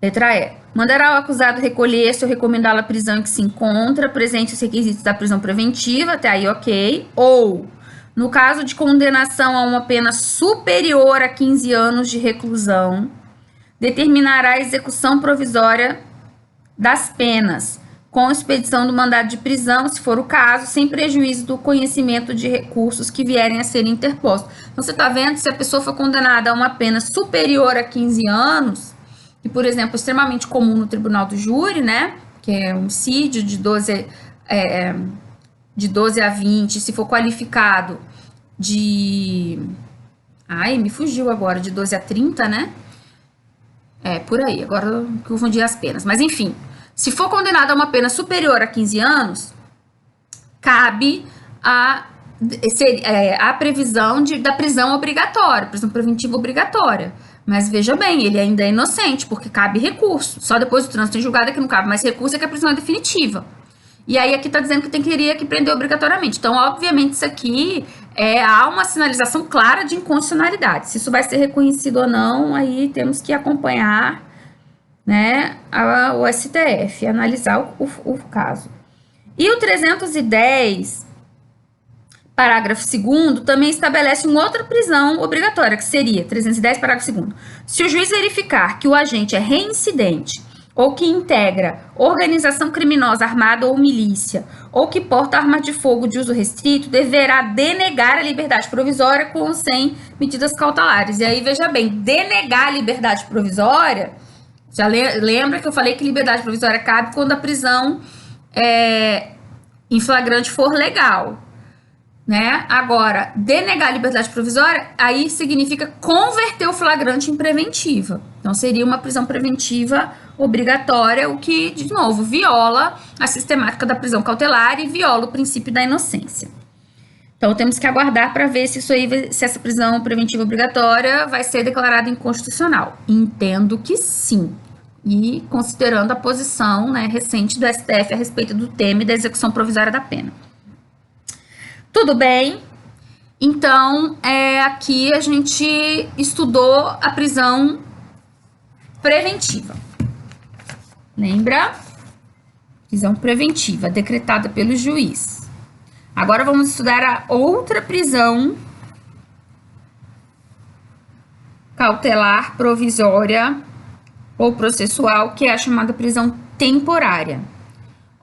Letra E. Mandará o acusado recolher-se ou recomendá-la a prisão em que se encontra, presente os requisitos da prisão preventiva, até aí ok. Ou, no caso de condenação a uma pena superior a 15 anos de reclusão, determinará a execução provisória das penas, com expedição do mandado de prisão, se for o caso, sem prejuízo do conhecimento de recursos que vierem a ser interpostos. Então, você está vendo, se a pessoa for condenada a uma pena superior a 15 anos, que, por exemplo, é extremamente comum no tribunal do júri, né, que é homicídio de 12 a 20, se for qualificado de... Ai, me fugiu agora, de 12 a 30, né? Por aí, agora eu confundi as penas. Mas, enfim, se for condenado a uma pena superior a 15 anos, cabe a previsão da prisão obrigatória, prisão preventiva obrigatória. Mas veja bem, ele ainda é inocente, porque cabe recurso. Só depois do trânsito em julgado é que não cabe mais recurso, é que a prisão é definitiva. E aí aqui está dizendo que teria que prender obrigatoriamente. Então, obviamente, isso aqui há uma sinalização clara de inconstitucionalidade. Se isso vai ser reconhecido ou não, aí temos que acompanhar, né, o STF, analisar o caso. E o 310, parágrafo 2º, também estabelece uma outra prisão obrigatória, que seria 310, parágrafo 2º. Se o juiz verificar que o agente é reincidente ou que integra organização criminosa armada ou milícia, ou que porta arma de fogo de uso restrito, deverá denegar a liberdade provisória com ou sem medidas cautelares. E aí, veja bem, denegar a liberdade provisória, já lembra que eu falei que liberdade provisória cabe quando a prisão em flagrante for legal, né? Agora, denegar a liberdade provisória, aí significa converter o flagrante em preventiva. Então, seria uma prisão preventiva obrigatória, o que, de novo, viola a sistemática da prisão cautelar e viola o princípio da inocência. Então, temos que aguardar para ver se essa prisão preventiva obrigatória vai ser declarada inconstitucional. Entendo que sim. E considerando a posição, né, recente do STF a respeito do tema e da execução provisória da pena. Tudo bem? Então, aqui a gente estudou a prisão preventiva. Lembra? Prisão preventiva, decretada pelo juiz. Agora vamos estudar a outra prisão cautelar provisória ou processual, que é a chamada prisão temporária.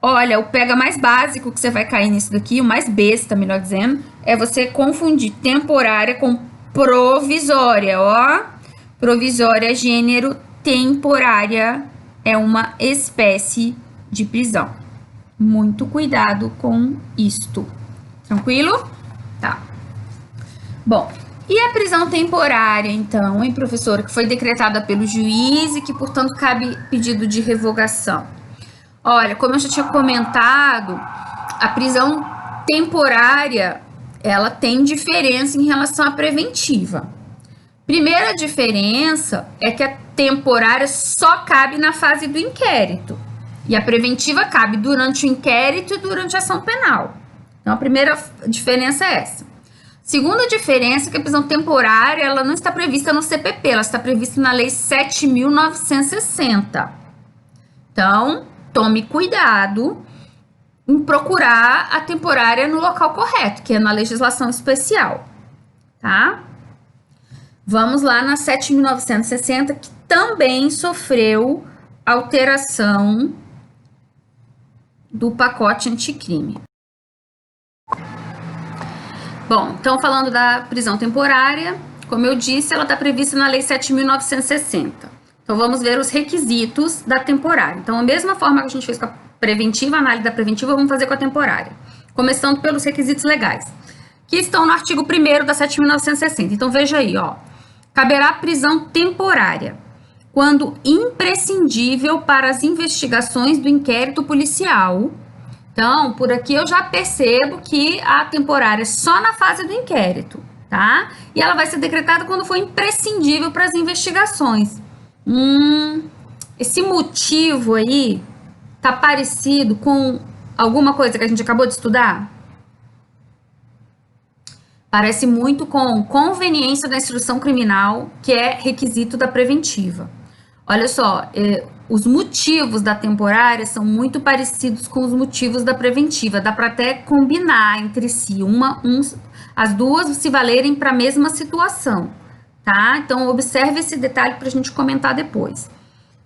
Olha, o pega mais básico que você vai cair nisso daqui, o mais besta, melhor dizendo, é você confundir temporária com provisória, ó. Provisória é gênero, temporária é uma espécie de prisão. Muito cuidado com isto. Tranquilo? Tá. Bom, e a prisão temporária, então, hein, professora, que foi decretada pelo juiz e que, portanto, cabe pedido de revogação? Olha, como eu já tinha comentado, a prisão temporária, ela tem diferença em relação à preventiva. Primeira diferença é que a temporária só cabe na fase do inquérito. E a preventiva cabe durante o inquérito e durante a ação penal. Então, a primeira diferença é essa. Segunda diferença é que a prisão temporária, ela não está prevista no CPP, ela está prevista na Lei 7.960. Então, tome cuidado em procurar a temporária no local correto, que é na legislação especial, tá? Vamos lá na 7.960, que também sofreu alteração do pacote anticrime. Bom, então falando da prisão temporária, como eu disse, ela está prevista na Lei 7.960. Então, vamos ver os requisitos da temporária. Então, a mesma forma que a gente fez com a preventiva, a análise da preventiva, vamos fazer com a temporária. Começando pelos requisitos legais, que estão no artigo 1º da 7.960. Então, veja aí, ó. Caberá prisão temporária, quando imprescindível para as investigações do inquérito policial. Então, por aqui eu já percebo que a temporária é só na fase do inquérito, tá? E ela vai ser decretada quando for imprescindível para as investigações. Esse motivo aí tá parecido com alguma coisa que a gente acabou de estudar? Parece muito com conveniência da instrução criminal, que é requisito da preventiva. Olha só, os motivos da temporária são muito parecidos com os motivos da preventiva. Dá para até combinar entre si, as duas se valerem para a mesma situação. Tá? Então, observe esse detalhe para a gente comentar depois.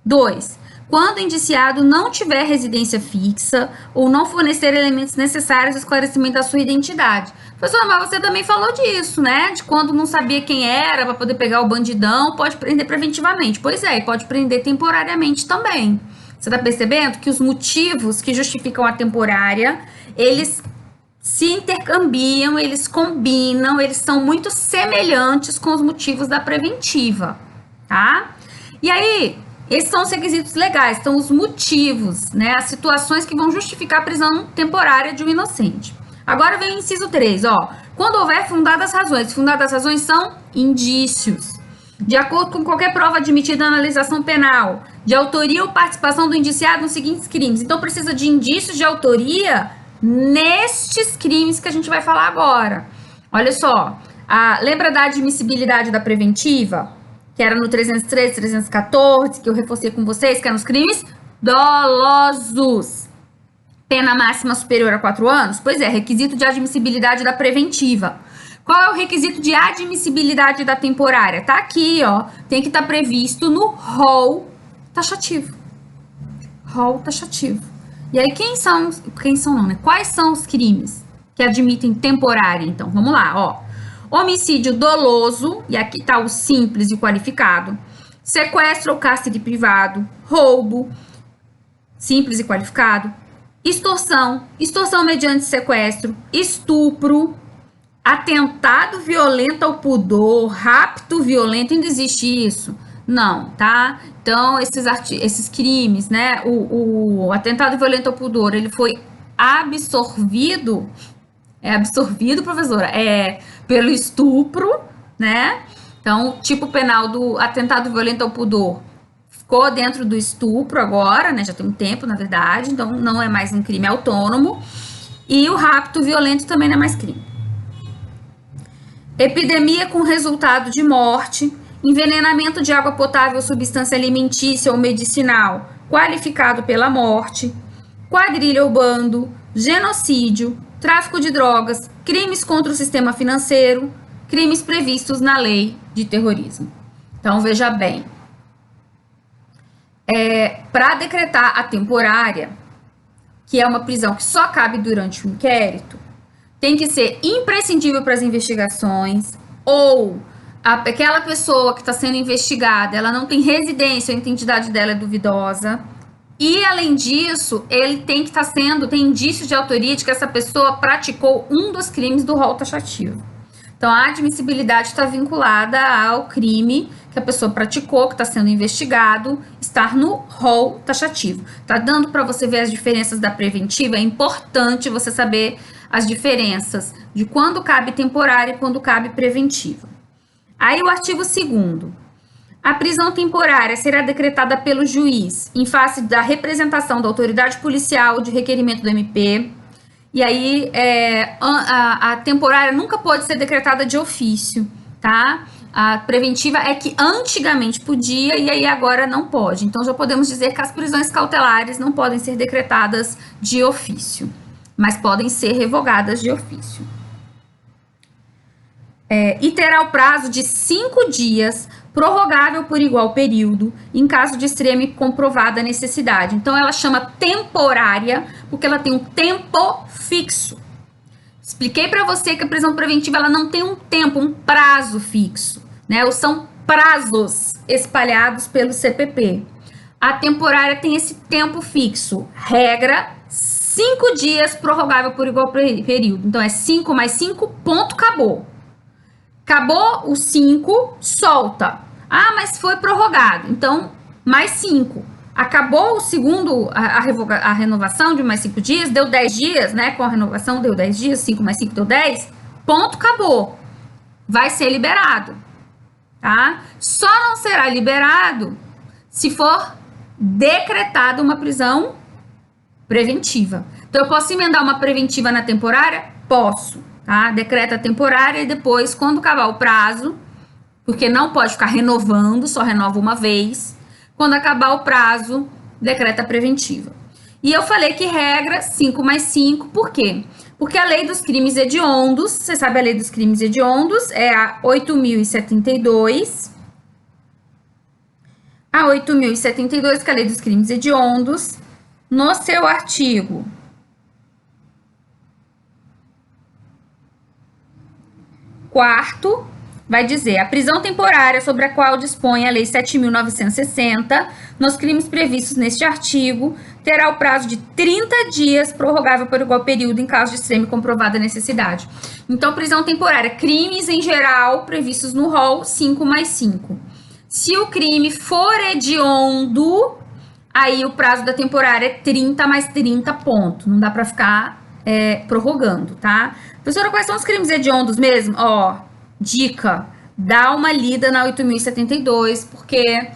2. Quando o indiciado não tiver residência fixa ou não fornecer elementos necessários ao esclarecimento da sua identidade. Professor, mas você também falou disso, né? De quando não sabia quem era para poder pegar o bandidão, pode prender preventivamente. Pois é, e pode prender temporariamente também. Você está percebendo que os motivos que justificam a temporária, eles se intercambiam, eles combinam, eles são muito semelhantes com os motivos da preventiva, tá? E aí, esses são os requisitos legais, são os motivos, né? As situações que vão justificar a prisão temporária de um inocente. Agora vem o inciso 3, ó. Quando houver fundadas razões. Fundadas razões são indícios. De acordo com qualquer prova admitida na legislação penal, de autoria ou participação do indiciado nos seguintes crimes. Então, precisa de indícios de autoria nestes crimes que a gente vai falar agora. Olha só, lembra da admissibilidade da preventiva? Que era no 313, 314, que eu reforcei com vocês, que eram os crimes dolosos. Pena máxima superior a 4 anos? Pois é, requisito de admissibilidade da preventiva. Qual é o requisito de admissibilidade da temporária? Tá aqui, ó. Tem que estar previsto no rol taxativo. Rol taxativo. E aí, quais são os crimes que admitem temporária, então? Vamos lá, ó. Homicídio doloso, e aqui tá o simples e qualificado. Sequestro ou cárcere privado. Roubo, simples e qualificado. Extorsão mediante sequestro. Estupro. Atentado violento ao pudor. Rapto violento. Ainda existe isso? Não, tá? Então, esses crimes, né? O atentado violento ao pudor, ele foi absorvido, professora, pelo estupro, né? Então, o tipo penal do atentado violento ao pudor ficou dentro do estupro agora, né? Já tem um tempo, na verdade, então não é mais um crime autônomo. E o rapto violento também não é mais crime, epidemia com resultado de morte, envenenamento de água potável, substância alimentícia ou medicinal qualificado pela morte, quadrilha ou bando, genocídio, tráfico de drogas, crimes contra o sistema financeiro, crimes previstos na lei de terrorismo. Então, veja bem, para decretar a temporária, que é uma prisão que só cabe durante o inquérito, tem que ser imprescindível para as investigações, ou aquela pessoa que está sendo investigada, ela não tem residência, a identidade dela é duvidosa. E, além disso, ele tem que estar tem indícios de autoria de que essa pessoa praticou um dos crimes do rol taxativo. Então, a admissibilidade está vinculada ao crime que a pessoa praticou, que está sendo investigado, estar no rol taxativo. Tá dando para você ver as diferenças da preventiva? É importante você saber as diferenças de quando cabe temporária e quando cabe preventiva. Aí, o artigo 2º. A prisão temporária será decretada pelo juiz em face da representação da autoridade policial de requerimento do MP. E aí, a temporária nunca pode ser decretada de ofício, tá? A preventiva é que antigamente podia e aí agora não pode. Então, já podemos dizer que as prisões cautelares não podem ser decretadas de ofício, mas podem ser revogadas de ofício. E terá o prazo de 5 dias, prorrogável por igual período, em caso de extrema e comprovada necessidade. Então, ela chama temporária, porque ela tem um tempo fixo. Expliquei para você que a prisão preventiva ela não tem um tempo, um prazo fixo, né? Ou são prazos espalhados pelo CPP. A temporária tem esse tempo fixo. Regra, 5 dias, prorrogável por igual período. Então, é 5 mais 5, ponto, acabou. Acabou o 5, solta. Ah, mas foi prorrogado. Então, mais 5. Acabou o segundo, a renovação de mais 5 dias, deu 10 dias, né? Com a renovação deu 10 dias, 5 mais 5 deu 10. Ponto, acabou. Vai ser liberado, tá? Só não será liberado se for decretada uma prisão preventiva. Então, eu posso emendar uma preventiva na temporária? Posso. Tá? Decreta a temporária e depois, quando acabar o prazo, porque não pode ficar renovando, só renova uma vez. Quando acabar o prazo, decreta a preventiva. E eu falei que regra 5 mais 5, por quê? Porque a lei dos crimes hediondos, você sabe a lei dos crimes hediondos, é a 8.072. A 8.072, que é a lei dos crimes hediondos, no seu artigo 4º, vai dizer: a prisão temporária sobre a qual dispõe a Lei 7.960, nos crimes previstos neste artigo, terá o prazo de 30 dias, prorrogável por igual período, em caso de extrema e comprovada necessidade. Então, prisão temporária, crimes em geral previstos no rol, 5 mais 5. Se o crime for hediondo, aí o prazo da temporária é 30 mais 30, ponto. Não dá para ficar prorrogando, tá? Professora, quais são os crimes hediondos mesmo? Ó, dica, dá uma lida na 8.072, porque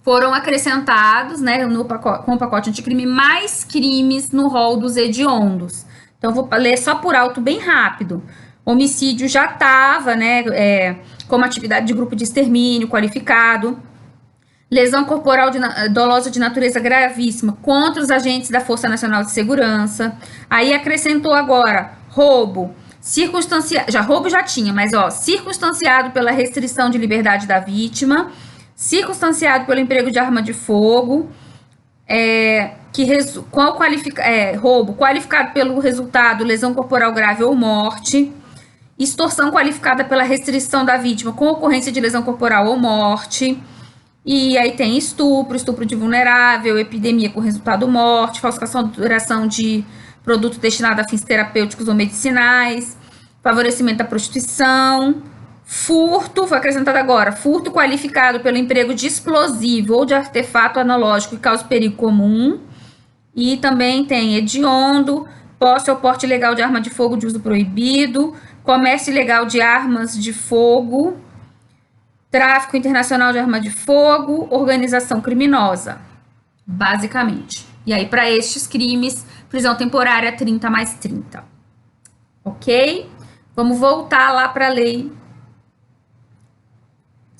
foram acrescentados, né, com o pacote anticrime, mais crimes no rol dos hediondos. Então, vou ler só por alto bem rápido. Homicídio já estava, né, como atividade de grupo de extermínio qualificado. Lesão corporal dolosa de natureza gravíssima contra os agentes da Força Nacional de Segurança. Aí acrescentou agora roubo circunstanciado, roubo já tinha, mas circunstanciado pela restrição de liberdade da vítima, circunstanciado pelo emprego de arma de fogo, roubo qualificado pelo resultado lesão corporal grave ou morte, extorsão qualificada pela restrição da vítima com ocorrência de lesão corporal ou morte. E aí tem estupro de vulnerável, epidemia com resultado morte, falsificação de duração de produto destinado a fins terapêuticos ou medicinais, favorecimento da prostituição, furto, foi acrescentado agora, furto qualificado pelo emprego de explosivo ou de artefato analógico que causa perigo comum. E também tem hediondo, posse ou porte ilegal de arma de fogo de uso proibido, comércio ilegal de armas de fogo, tráfico internacional de arma de fogo, organização criminosa, basicamente. E aí, para estes crimes, prisão temporária 30 mais 30. Ok? Vamos voltar lá para a lei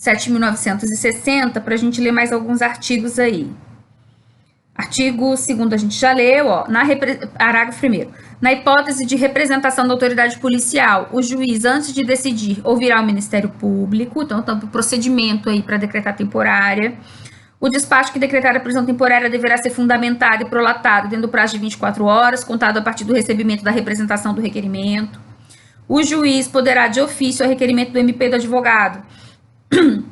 7.960, para a gente ler mais alguns artigos aí. Artigo 2º a gente já leu, ó, parágrafo 1º. Na hipótese de representação da autoridade policial, o juiz, antes de decidir, ouvirá o Ministério Público, então, o procedimento aí para decretar temporária. O despacho que decretar a prisão temporária deverá ser fundamentado e prolatado dentro do prazo de 24 horas, contado a partir do recebimento da representação do requerimento. O juiz poderá, de ofício, a requerimento do MP do advogado,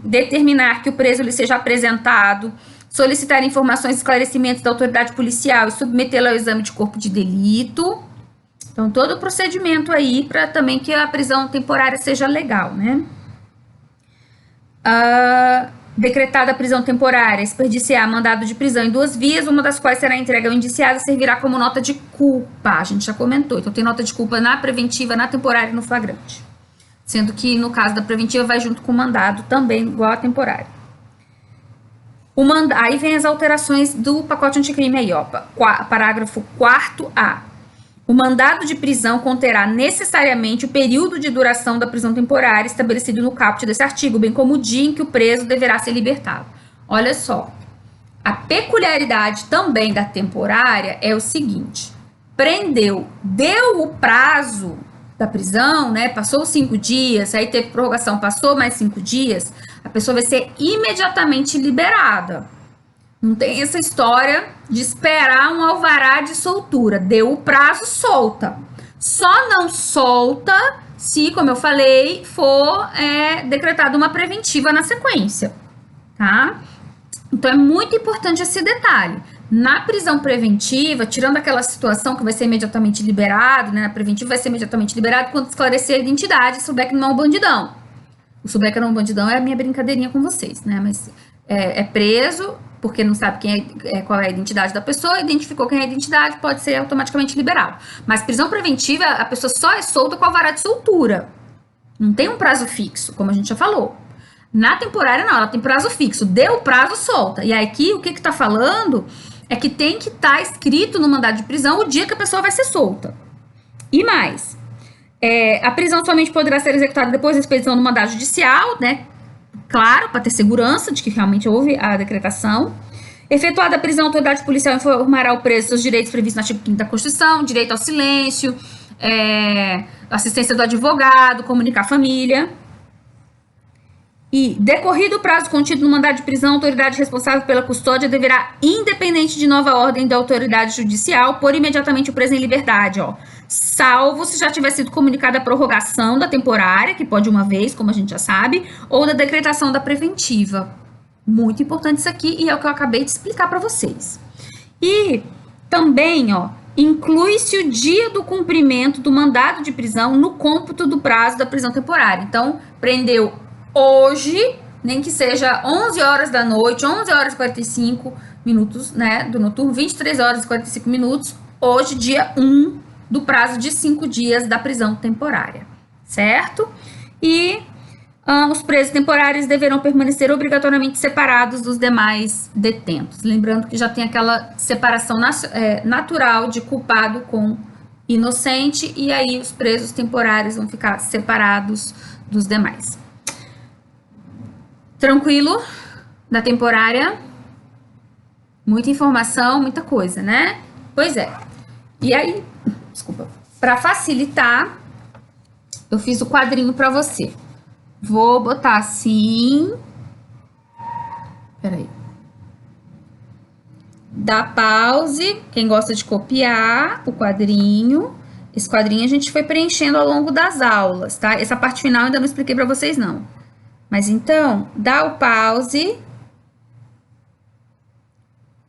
determinar que o preso lhe seja apresentado, solicitar informações e esclarecimentos da autoridade policial e submetê-la ao exame de corpo de delito. Então, todo o procedimento aí para também que a prisão temporária seja legal, né? Decretada a prisão temporária, expediciar mandado de prisão em 2 vias, uma das quais será entregue ao indiciado, servirá como nota de culpa. A gente já comentou. Então, tem nota de culpa na preventiva, na temporária e no flagrante. Sendo que, no caso da preventiva, vai junto com o mandado também, igual a temporária. Aí vem as alterações do pacote anticrime aí, ó. Parágrafo 4º-A. O mandado de prisão conterá necessariamente o período de duração da prisão temporária estabelecido no caput desse artigo, bem como o dia em que o preso deverá ser libertado. Olha só, a peculiaridade também da temporária é o seguinte: prendeu, deu o prazo da prisão, né? Passou os 5 dias, aí teve prorrogação, passou mais 5 dias, a pessoa vai ser imediatamente liberada. Não tem essa história de esperar um alvará de soltura. Deu o prazo, solta. Só não solta se, como eu falei, for decretada uma preventiva na sequência, tá? Então, é muito importante esse detalhe. Na prisão preventiva, tirando aquela situação que vai ser imediatamente liberado, né? Na preventiva vai ser imediatamente liberado quando esclarecer a identidade e souber que não é um bandidão. O souber que não é um bandidão é a minha brincadeirinha com vocês, né? Mas é preso porque não sabe qual é a identidade da pessoa, identificou quem é a identidade, pode ser automaticamente liberado. Mas prisão preventiva, a pessoa só é solta com alvará de soltura. Não tem um prazo fixo, como a gente já falou. Na temporária, não, ela tem prazo fixo. Deu o prazo, solta. E aqui, o que está falando é que tem que estar escrito no mandado de prisão o dia que a pessoa vai ser solta. E mais, a prisão somente poderá ser executada depois da expedição do mandado judicial, né? Claro, para ter segurança de que realmente houve a decretação. Efetuada a prisão, a autoridade policial informará o preso seus direitos previstos no artigo 5º da Constituição, direito ao silêncio, assistência do advogado, comunicar a família. E, decorrido o prazo contido no mandado de prisão, a autoridade responsável pela custódia deverá, independente de nova ordem da autoridade judicial, pôr imediatamente o preso em liberdade, ó. Salvo se já tiver sido comunicada a prorrogação da temporária, que pode uma vez, como a gente já sabe, ou da decretação da preventiva. Muito importante isso aqui, e é o que eu acabei de explicar para vocês. E também, ó, inclui-se o dia do cumprimento do mandado de prisão no cômputo do prazo da prisão temporária. Então, prendeu hoje, nem que seja 11 horas da noite, 11 horas e 45 minutos, né, do noturno, 23 horas e 45 minutos, hoje, dia 1 do prazo de 5 dias da prisão temporária, certo? E os presos temporários deverão permanecer obrigatoriamente separados dos demais detentos. Lembrando que já tem aquela separação natural de culpado com inocente, e aí os presos temporários vão ficar separados dos demais. Tranquilo? Da temporária? Muita informação, muita coisa, né? Pois é. E aí, desculpa, para facilitar, eu fiz o quadrinho para você. Vou botar assim. Peraí. Dá pause. Quem gosta de copiar o quadrinho. Esse quadrinho a gente foi preenchendo ao longo das aulas, tá? Essa parte final eu ainda não expliquei para vocês, não. Mas então, dá o pause.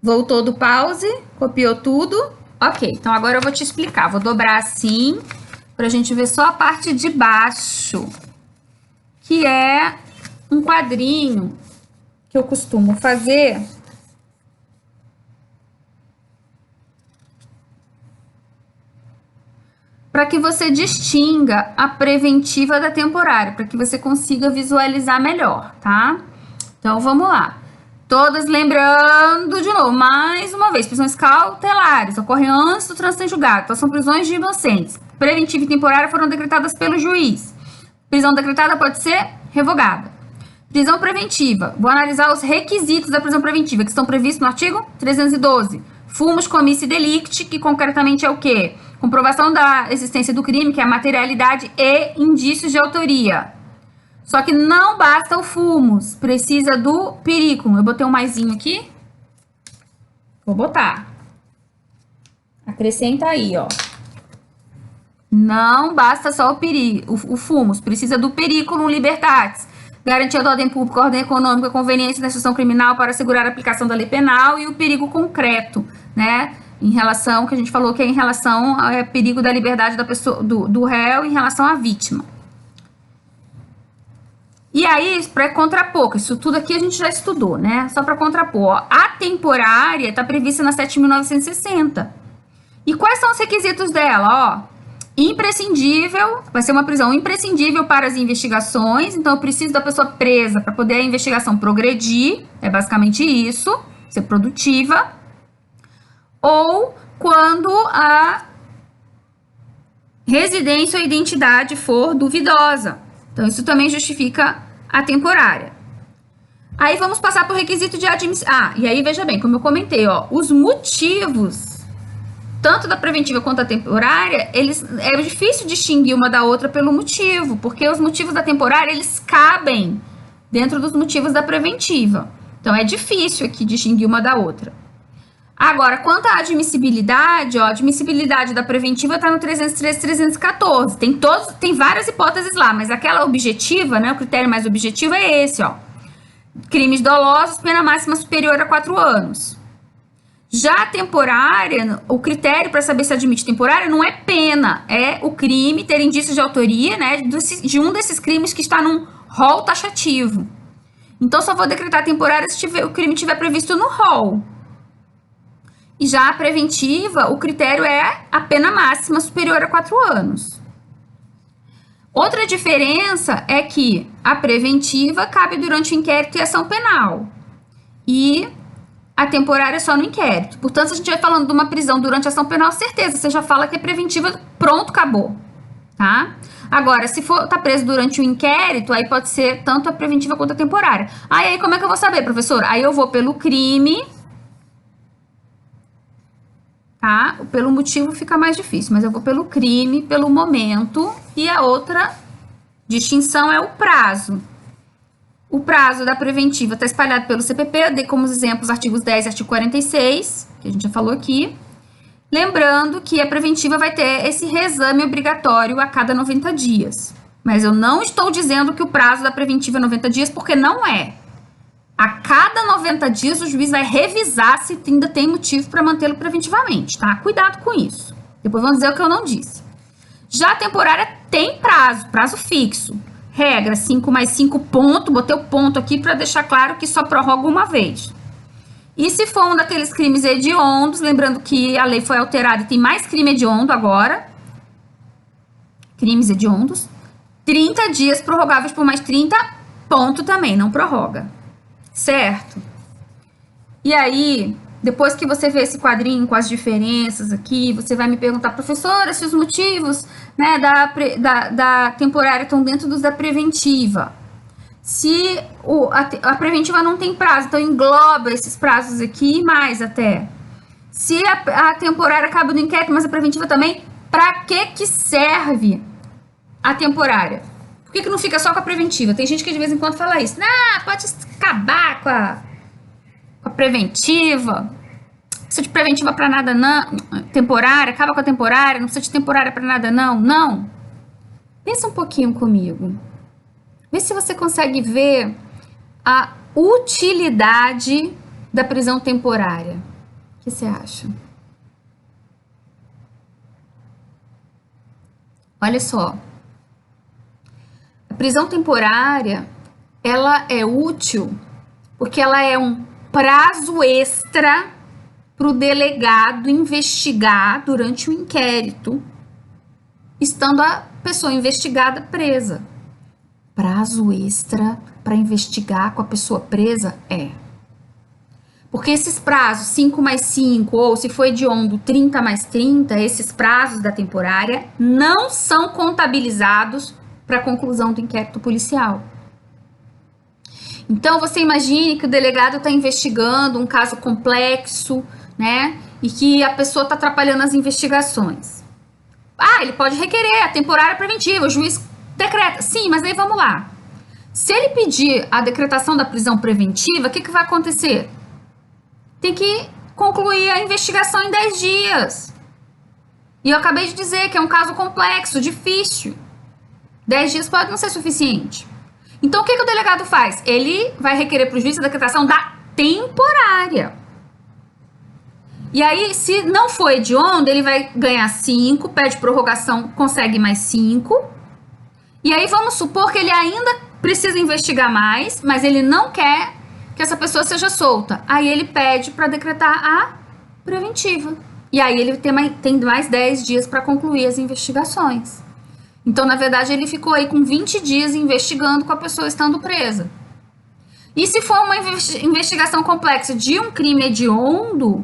Voltou do pause. Copiou tudo. Ok, então agora eu vou te explicar. Vou dobrar assim, pra gente ver só a parte de baixo, que é um quadrinho que eu costumo fazer para que você distinga a preventiva da temporária, para que você consiga visualizar melhor, tá? Então, vamos lá. Todas lembrando de novo, mais uma vez, prisões cautelares ocorrem antes do trânsito em julgado, então são prisões de inocentes. Preventiva e temporária foram decretadas pelo juiz. Prisão decretada pode ser revogada. Prisão preventiva. Vou analisar os requisitos da prisão preventiva, que estão previstos no artigo 312. Fumus comissi delicti, que concretamente é o quê? Comprovação da existência do crime, que é a materialidade e indícios de autoria. Só que não basta o fumus, precisa do periculum. Eu botei um maisinho aqui. Vou botar. Acrescenta aí, ó. Não basta só o fumus, precisa do periculum libertatis. Garantia da ordem pública, ordem econômica, conveniência da instituição criminal para assegurar a aplicação da lei penal e o perigo concreto, né? Em relação, que a gente falou que é em relação ao perigo da liberdade da pessoa, do réu em relação à vítima. E aí, para contrapor, isso tudo aqui a gente já estudou, né? Só para contrapor, ó, a temporária está prevista na 7.960. E quais são os requisitos dela, ó? Imprescindível, vai ser uma prisão imprescindível para as investigações, então eu preciso da pessoa presa para poder a investigação progredir, é basicamente isso, ser produtiva, ou quando a residência ou identidade for duvidosa, então isso também justifica a temporária. Aí vamos passar por requisito de admissão, e aí veja bem, como eu comentei, ó, os motivos tanto da preventiva quanto da temporária, é difícil distinguir uma da outra pelo motivo, porque os motivos da temporária, eles cabem dentro dos motivos da preventiva. Então, é difícil aqui distinguir uma da outra. Agora, quanto à admissibilidade, ó, a admissibilidade da preventiva está no 313 e 314. Tem várias hipóteses lá, mas aquela objetiva, né, o critério mais objetivo é esse, ó. Crimes dolosos, pena máxima superior a 4 anos. Já a temporária, o critério para saber se admite temporária não é pena, é o crime ter indícios de autoria, né, de um desses crimes que está num rol taxativo. Então, só vou decretar temporária se o crime estiver previsto no rol. E já a preventiva, o critério é a pena máxima superior a 4 anos. Outra diferença é que a preventiva cabe durante o inquérito e ação penal. E a temporária é só no inquérito. Portanto, se a gente vai falando de uma prisão durante a ação penal, certeza, você já fala que é preventiva, pronto, acabou, tá? Agora, se for tá preso durante o inquérito, aí pode ser tanto a preventiva quanto a temporária. Aí como é que eu vou saber, professor? Aí eu vou pelo crime, tá? Pelo motivo fica mais difícil, mas eu vou pelo crime, pelo momento, e a outra distinção é o prazo. O prazo da preventiva está espalhado pelo CPP, eu dei como exemplos artigos 10 e artigo 46, que a gente já falou aqui. Lembrando que a preventiva vai ter esse reexame obrigatório a cada 90 dias. Mas eu não estou dizendo que o prazo da preventiva é 90 dias, porque não é. A cada 90 dias o juiz vai revisar se ainda tem motivo para mantê-lo preventivamente, tá? Cuidado com isso. Depois vão dizer o que eu não disse. Já a temporária tem prazo fixo. Regra 5 mais 5 ponto, botei o ponto aqui para deixar claro que só prorroga uma vez. E se for um daqueles crimes hediondos, lembrando que a lei foi alterada e tem mais crime hediondo agora, crimes hediondos, 30 dias prorrogáveis por mais 30, ponto também, não prorroga. Certo? E aí, depois que você vê esse quadrinho com as diferenças aqui, você vai me perguntar, professora, se os motivos, né, da temporária estão dentro dos da preventiva. Se a preventiva não tem prazo, então engloba esses prazos aqui e mais até. Se a temporária acaba no inquérito, mas a preventiva também, para que serve a temporária? Por que não fica só com a preventiva? Tem gente que de vez em quando fala isso. Pode acabar com a preventiva. Não precisa de preventiva para nada não. Temporária, acaba com a temporária, não precisa de temporária para nada não. Não. Pensa um pouquinho comigo. Vê se você consegue ver a utilidade da prisão temporária. O que você acha? Olha só. A prisão temporária, ela é útil porque ela é um prazo extra para o delegado investigar durante o inquérito, estando a pessoa investigada presa. Prazo extra para investigar com a pessoa presa? É. Porque esses prazos, 5 mais 5, ou se for hediondo 30 mais 30, esses prazos da temporária não são contabilizados para a conclusão do inquérito policial. Então, você imagine que o delegado está investigando um caso complexo, né? E que a pessoa está atrapalhando as investigações. Ele pode requerer a temporária preventiva, o juiz decreta. Sim, mas aí vamos lá. Se ele pedir a decretação da prisão preventiva, o que vai acontecer? Tem que concluir a investigação em 10 dias. E eu acabei de dizer que é um caso complexo, difícil. 10 dias pode não ser suficiente. Então, o que o delegado faz? Ele vai requerer para o juiz a decretação da temporária. E aí, se não for hediondo, ele vai ganhar 5, pede prorrogação, consegue mais 5. E aí, vamos supor que ele ainda precisa investigar mais, mas ele não quer que essa pessoa seja solta. Aí, ele pede para decretar a preventiva. E aí, ele tem mais 10 dias para concluir as investigações. Então, na verdade, ele ficou aí com 20 dias investigando com a pessoa estando presa. E se for uma investigação complexa de um crime hediondo,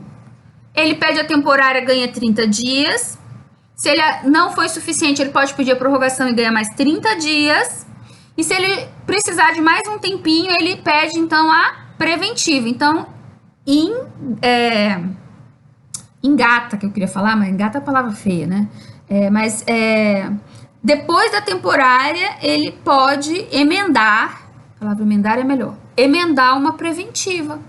ele pede a temporária, ganha 30 dias. Se ele não foi suficiente, ele pode pedir a prorrogação e ganha mais 30 dias. E se ele precisar de mais um tempinho, ele pede, então, a preventiva. Então, engata, que eu queria falar, mas engata é a palavra feia, né? Depois da temporária, ele pode emendar, a palavra emendar é melhor, emendar uma preventiva.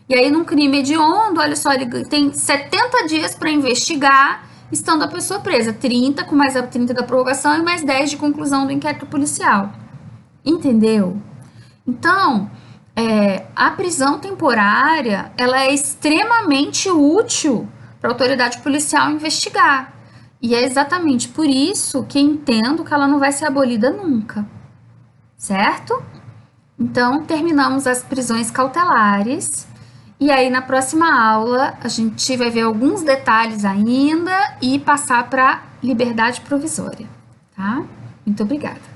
E aí, num crime hediondo, olha só, ele tem 70 dias para investigar, estando a pessoa presa. 30, com mais a 30 da prorrogação e mais 10 de conclusão do inquérito policial. Entendeu? Então, a prisão temporária, ela é extremamente útil para a autoridade policial investigar. E é exatamente por isso que entendo que ela não vai ser abolida nunca. Certo? Então, terminamos as prisões cautelares. E aí, na próxima aula, a gente vai ver alguns detalhes ainda e passar para liberdade provisória, tá? Muito obrigada.